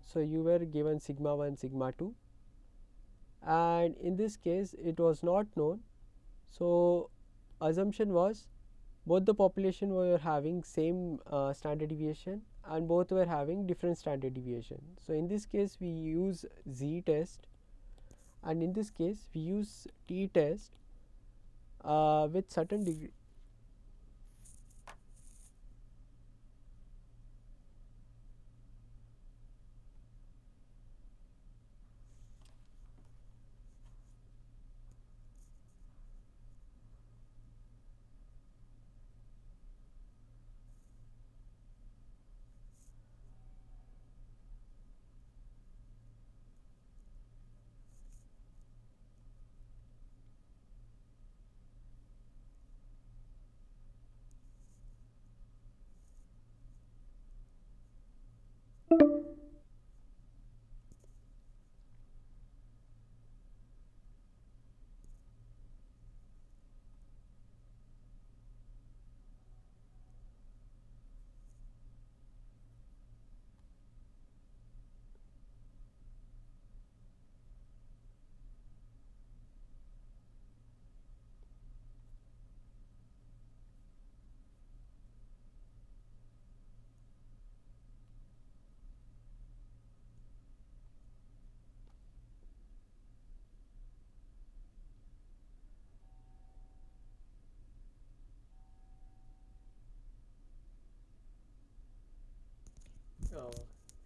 So you were given sigma 1, sigma 2, and in this case it was not known. So assumption was both the population were having same standard deviation and both were having different standard deviation. So in this case we use z test, and in this case we use t test with certain degree.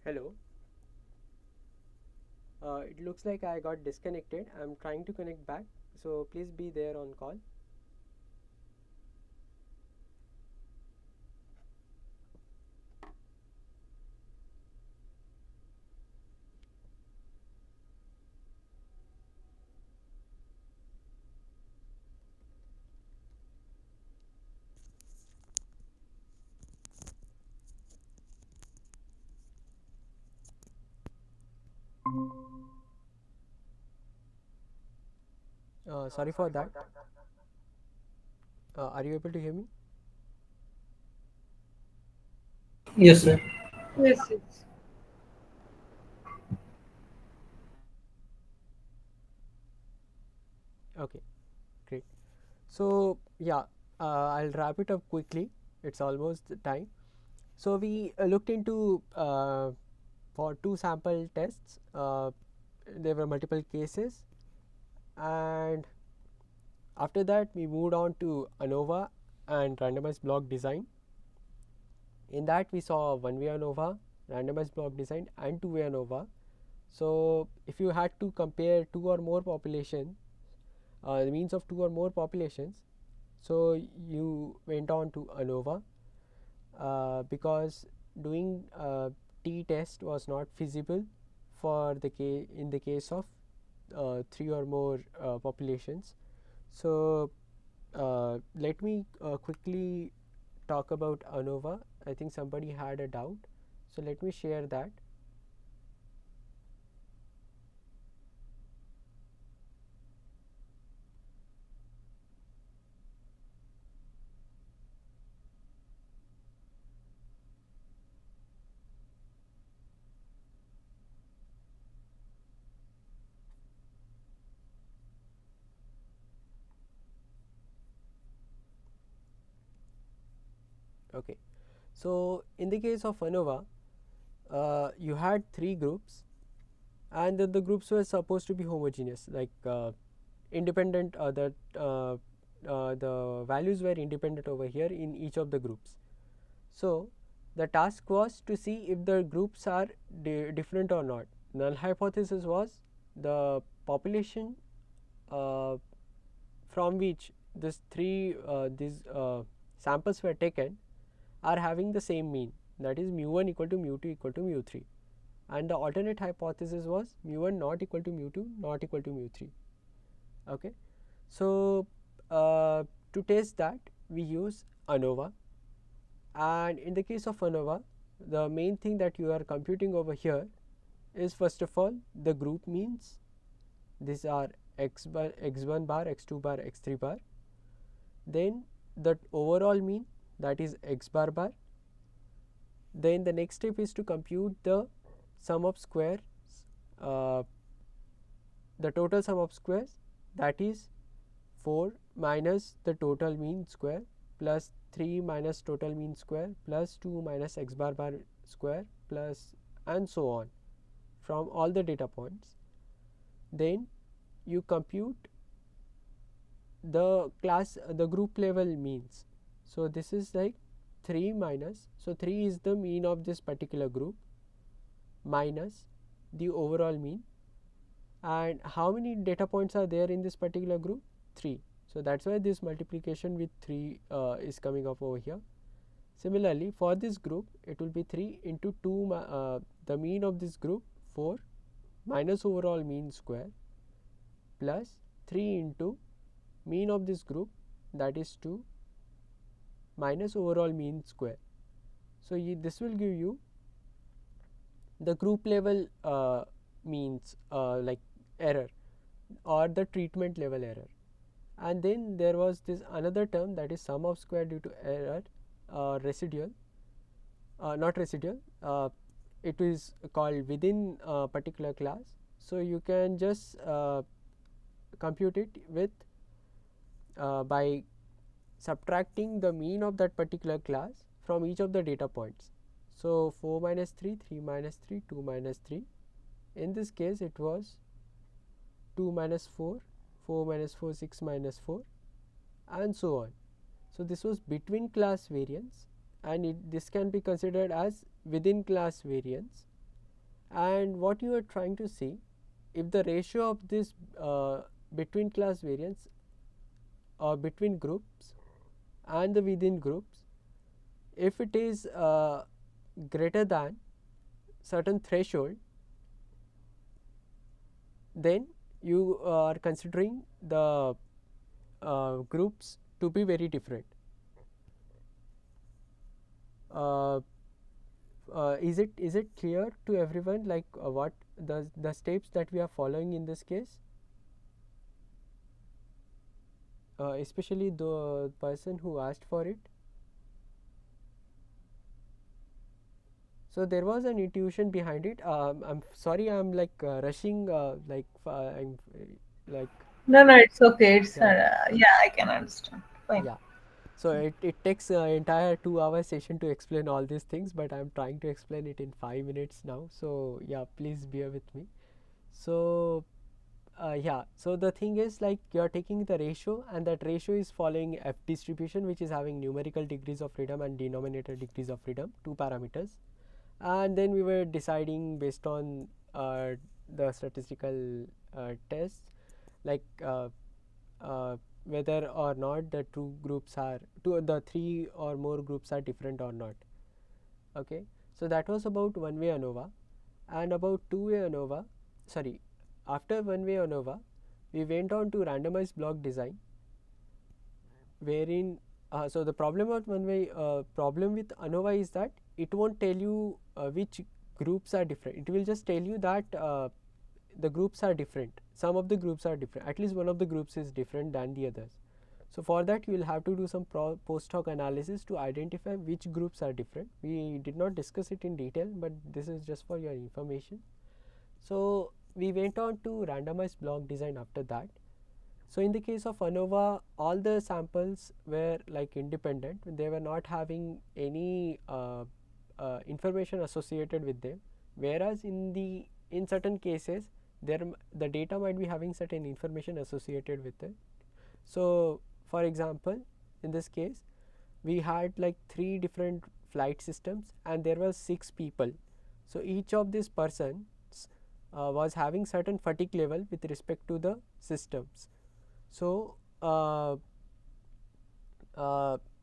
Hello. It looks like I got disconnected. I'm trying to connect back, so please be there on call. Sorry for that. Are you able to hear me? Yes, sir. Yes, yes. Okay, great. So yeah, I'll wrap it up quickly. It's almost the time. So we looked into for 2 sample tests. There were multiple cases, and after that we moved on to ANOVA and randomized block design. In that we saw one-way ANOVA, randomized block design, and two-way ANOVA. So if you had to compare two or more population, the means of two or more populations, so you went on to ANOVA because doing t-test was not feasible for the in the case of 3 or more populations. So let me quickly talk about ANOVA. I think somebody had a doubt, so let me share that. Okay, so in the case of ANOVA, you had 3 groups, and the groups were supposed to be homogeneous, like independent. The values were independent over here in each of the groups. So the task was to see if the groups are different or not. Null hypothesis was the population from which these samples were taken are having the same mean, that is mu1 equal to mu2 equal to mu3, and the alternate hypothesis was mu1 not equal to mu2 not equal to mu3. Okay, so to test that we use ANOVA, and in the case of ANOVA, the main thing that you are computing over here is first of all the group means. These are x1 bar, x2 bar, x3 bar. Then the overall mean, that is x bar bar. Then the next step is to compute the sum of squares, uh, the total sum of squares, that is 4 minus the total mean square plus 3 minus total mean square plus 2 minus x bar bar square plus and so on from all the data points. Then you compute the group level means. So this is like 3 minus, so 3 is the mean of this particular group minus the overall mean, and how many data points are there in this particular group? 3. So that's why this multiplication with 3 is coming up over here. Similarly, for this group it will be 3 into 2, the mean of this group 4 minus overall mean square plus 3 into mean of this group, that is 2 minus overall mean square. So this will give you the group level means like error or the treatment level error. And then there was this another term, that is sum of square due to error, residual, not residual, it is called within a particular class. So you can just compute it with by subtracting the mean of that particular class from each of the data points. So 4 minus 3, 3 minus 3, 2 minus 3. In this case it was 2 minus 4, 4 minus 4, 6 minus 4, and so on. So this was between class variance, and this can be considered as within class variance. And what you are trying to see, if the ratio of this between class variance or between groups and the within groups, if it is greater than certain threshold, then you are considering the groups to be very different. Is it clear to everyone, like what the steps that we are following in this case? especially the person who asked for it. So there was an intuition behind it. I'm sorry, I'm like rushing, like No, no, it's okay. It's yeah. yeah, I can understand. Fine. Yeah. So it takes an entire 2 hour session to explain all these things, but I'm trying to explain it in 5 minutes now. So yeah, please bear with me. So yeah, so the thing is, like, you're taking the ratio, and that ratio is following F distribution, which is having numerical degrees of freedom and denominator degrees of freedom, 2 parameters. And then we were deciding based on the statistical tests, like whether or not the the three or more groups are different or not. Okay, so that was about one-way ANOVA. And about two-way ANOVA, sorry, after one-way ANOVA, we went on to randomized block design, wherein so the problem of one-way problem with ANOVA is that it won't tell you which groups are different. It will just tell you that the groups are different. Some of the groups are different. At least one of the groups is different than the others. So for that, you will have to do some post hoc analysis to identify which groups are different. We did not discuss it in detail, but this is just for your information. So we went on to randomized block design after that. So in the case of ANOVA, all the samples were like independent. They were not having any information associated with them. Whereas in certain cases, the data might be having certain information associated with it. So for example, in this case, we had like 3 different flight systems, and there were 6 people. So each of these persons was having certain fatigue level with respect to the systems. So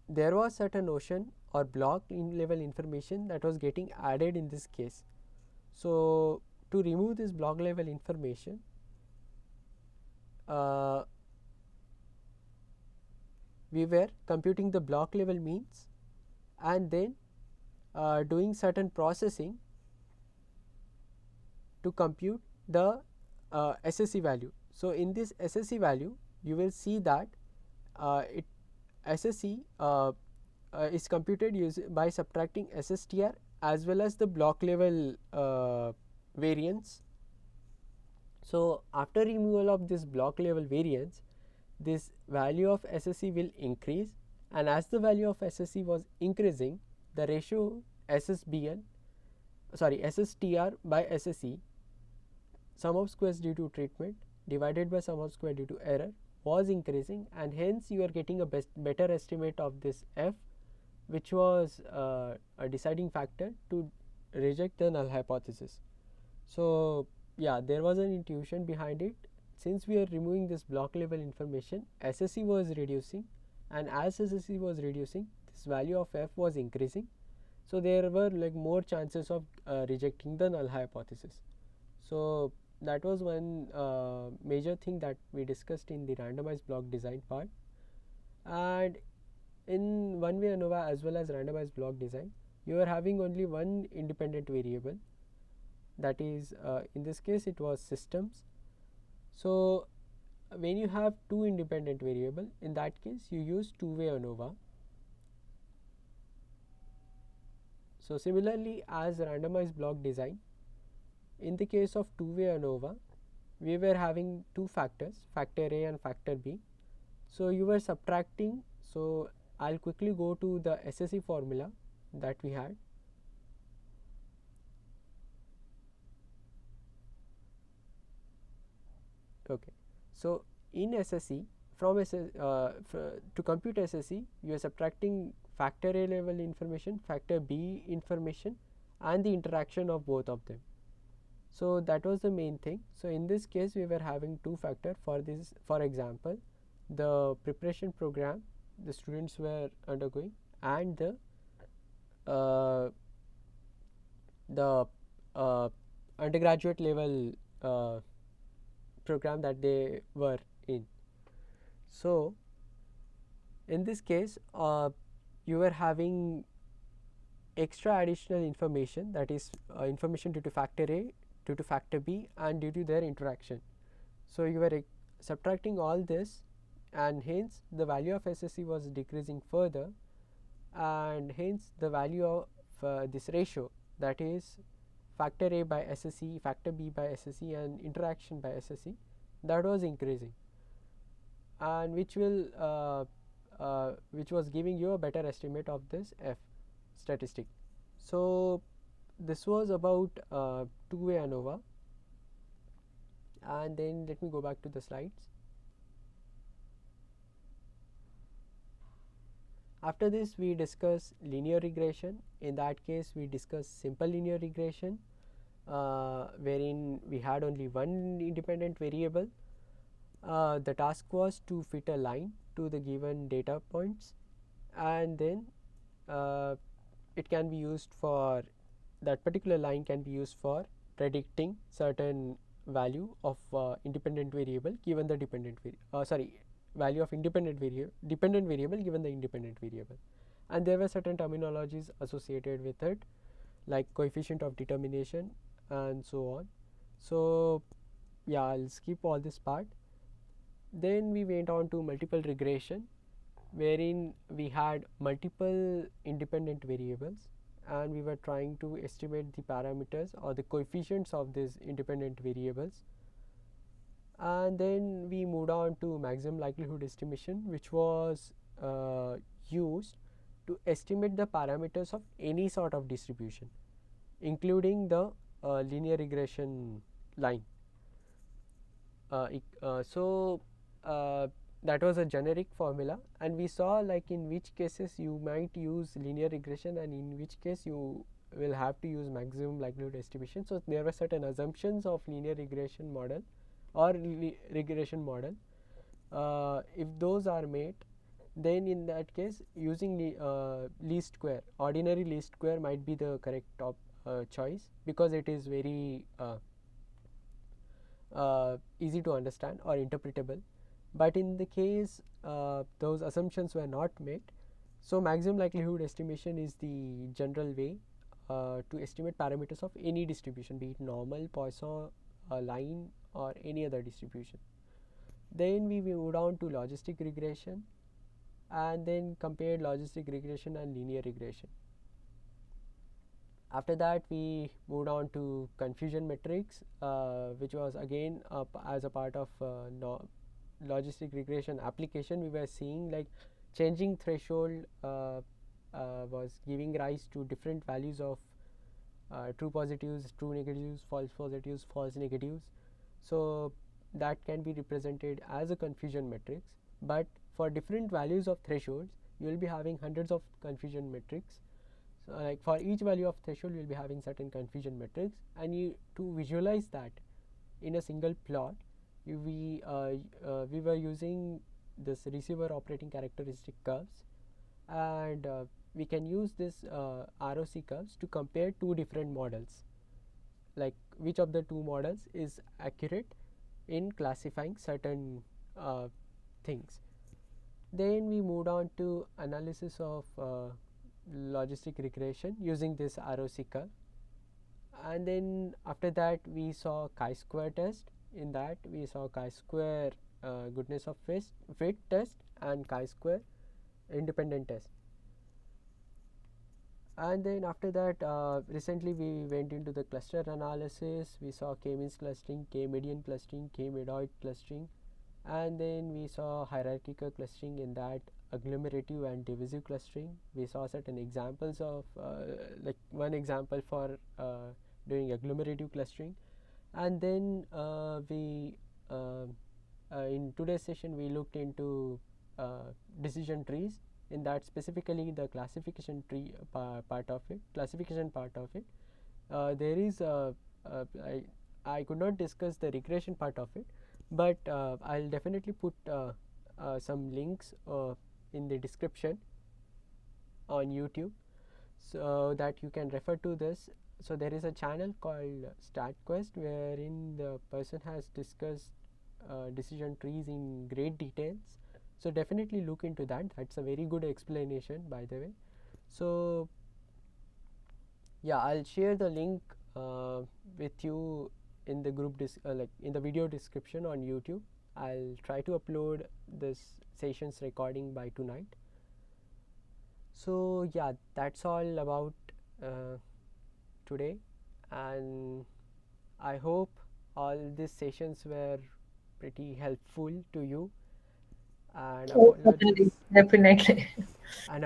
there was certain notion or block in level information that was getting added in this case. So to remove this block level information, we were computing the block level means, and then doing certain processing to compute the SSE value. So in this SSE value, you will see that SSE is computed by subtracting SSTR as well as the block level variance. So after removal of this block level variance, this value of SSE will increase, and as the value of SSE was increasing, the ratio SSTR by SSE, sum of squares due to treatment divided by sum of square due to error, was increasing, and hence you are getting a better estimate of this F, which was a deciding factor to reject the null hypothesis. So yeah, there was an intuition behind it. Since we are removing this block level information, SSE was reducing, and as SSE was reducing, this value of F was increasing. So there were like more chances of rejecting the null hypothesis. So that was one major thing that we discussed in the randomized block design part. And in one-way ANOVA as well as randomized block design, you are having only one independent variable, that is in this case it was systems. So when you have two independent variable, in that case you use two-way ANOVA. So similarly, as randomized block design, in the case of two-way ANOVA, we were having two factors, factor A and factor B. So you were subtracting. So I'll quickly go to the SSE formula that we had. Okay, so in SSE, to compute SSE, you are subtracting factor A level information, factor B information, and the interaction of both of them. So that was the main thing. So in this case, we were having two factors for this. For example, the preparation program the students were undergoing, and the undergraduate level program that they were in. So in this case, you were having extra additional information, that is information due to factor A, due to factor B, and due to their interaction. So you were subtracting all this and hence the value of SSE was decreasing further, and hence the value of this ratio, that is factor A by SSE, factor B by SSE, and interaction by SSE, that was increasing, and which was giving you a better estimate of this F statistic. So this was about two-way ANOVA, and then let me go back to the slides. After this, we discuss linear regression. In that case, we discuss simple linear regression, wherein we had only one independent variable. The task was to fit a line to the given data points, and then it can be used for, that particular line can be used for predicting certain value of independent variable given the dependent value of dependent variable given the independent variable, and there were certain terminologies associated with it, like coefficient of determination and so on. So yeah, I'll skip all this part. Then we went on to multiple regression, wherein we had multiple independent variables and we were trying to estimate the parameters or the coefficients of these independent variables. And then we moved on to maximum likelihood estimation, which was used to estimate the parameters of any sort of distribution, including the linear regression line. That was a generic formula, and we saw like in which cases you might use linear regression and in which case you will have to use maximum likelihood estimation. So there were certain assumptions of linear regression model or regression model. If those are made, then in that case using least square, ordinary least square might be the correct choice, because it is very easy to understand or interpretable. But in the case those assumptions were not made, so maximum likelihood estimation is the general way to estimate parameters of any distribution, be it normal, Poisson, line, or any other distribution. Then we moved on to logistic regression, and then compared logistic regression and linear regression. After that, we moved on to confusion metrics, which was again as a part of logistic regression application. We were seeing like changing threshold was giving rise to different values of true positives, true negatives, false positives, false negatives. So that can be represented as a confusion matrix, but for different values of thresholds you will be having hundreds of confusion metrics. So like for each value of threshold you will be having certain confusion metrics, and to visualize that in a single plot, we were using this receiver operating characteristic curves, and we can use this ROC curves to compare two different models, like which of the two models is accurate in classifying certain things. Then we moved on to analysis of logistic regression using this ROC curve, and then after that we saw chi-square test. In that we saw chi-square goodness of fit test and chi-square independent test. And then after that recently we went into the cluster analysis. We saw k-means clustering, k-median clustering, k-medoid clustering, and then we saw hierarchical clustering, in that agglomerative and divisive clustering. We saw certain examples of like one example for doing agglomerative clustering, and then in today's session we looked into decision trees. In that specifically the classification tree part of it, there is I could not discuss the regression part of it, but I'll definitely put some links in the description on YouTube, so that you can refer to this. So there is a channel called StatQuest, wherein the person has discussed decision trees in great details. So definitely look into that. That's a very good explanation, by the way. So yeah, I'll share the link with you in the group like in the video description on YouTube. I'll try to upload this session's recording by tonight. So yeah, that's all about today, and I hope all these sessions were pretty helpful to you, and Oh, certainly, definitely.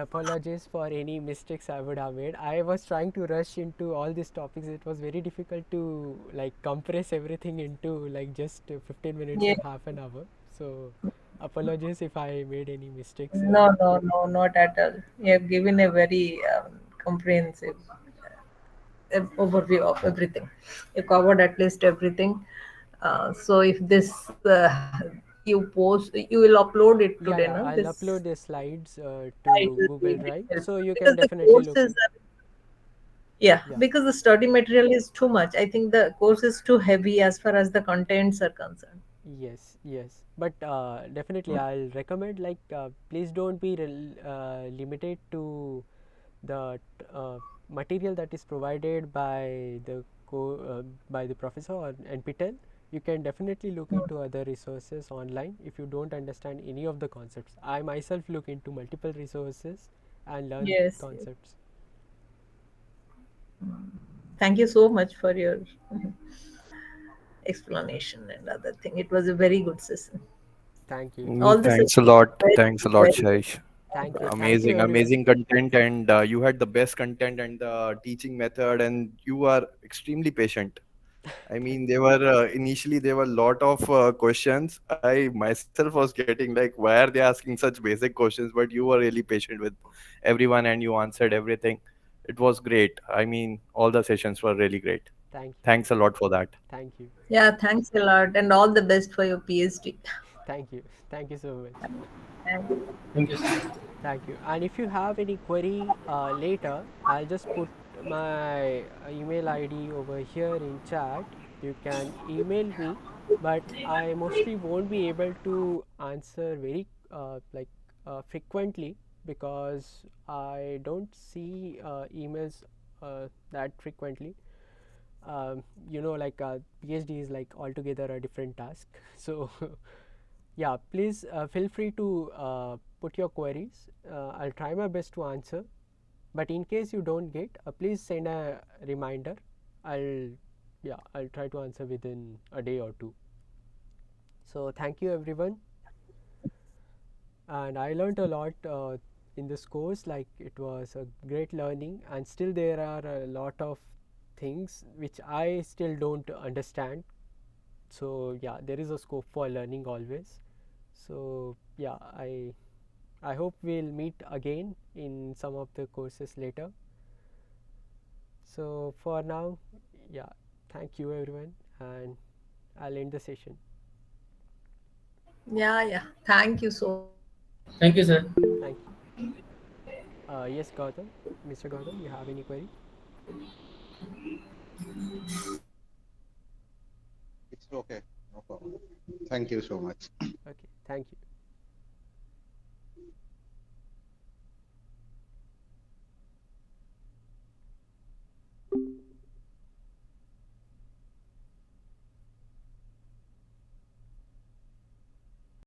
apologies for any mistakes I would have made. I was trying to rush into all these topics. It was very difficult to like compress everything into like just 15 minutes Yeah. or half an hour. So apologies if I made any mistakes. No, no, no, not at all. You have given a very comprehensive overview of everything. You covered at least everything. So if this you post, you will upload it today, Yeah, no? yeah, I'll This upload the slides it to will be Google very Drive, so helpful you can because the definitely look courses in. are, yeah, Yeah. because the study material is too much. I think the course is too heavy as far as the contents are concerned. Yes, yes, but definitely I'll recommend like please don't be limited to the material that is provided by the by the professor or NPTEL. You can definitely look into other resources online if you don't understand any of the concepts. I myself look into multiple resources and learn Yes, yes. concepts. Thank you so much for your explanation and other thing. It was a very good session. Thank you, All the Thanks a sessions lot. were very, Thanks a lot, very good. Shaish. thank you, Amazing, everyone. amazing content, and you had the best content and the teaching method, and you are extremely patient. I mean, they were initially there were a lot of questions. I myself was getting like, why are they asking such basic questions? But you were really patient with everyone, and you answered everything. It was great. I mean, all the sessions were really great. Thank you, Thanks a lot for that. thank you, Yeah, thanks a lot, and all the best for your PhD. thank you so much. And Thank you, sir. Thank you. And if you have any query later, I'll just put my email ID over here in chat. You can email me, but I mostly won't be able to answer very frequently because I don't see emails that frequently. Like PhD is like altogether a different task. So yeah, please feel free to put your queries. I'll try my best to answer, but in case you don't get, please send a reminder. I'll I'll try to answer within a day or two. So thank you everyone, and I learned a lot in this course. Like it was a great learning, and still there are a lot of things which I still don't understand. So yeah, there is a scope for learning always. So yeah, I hope we'll meet again in some of the courses later. So for now, yeah, thank you everyone, and I'll end the session. yeah, yeah. Thank you so much. Thank you, sir. Thank you. Yes, Gautam, Mr. Gautam, you have any query? It's okay. No problem. Thank you so much. Okay, thank you.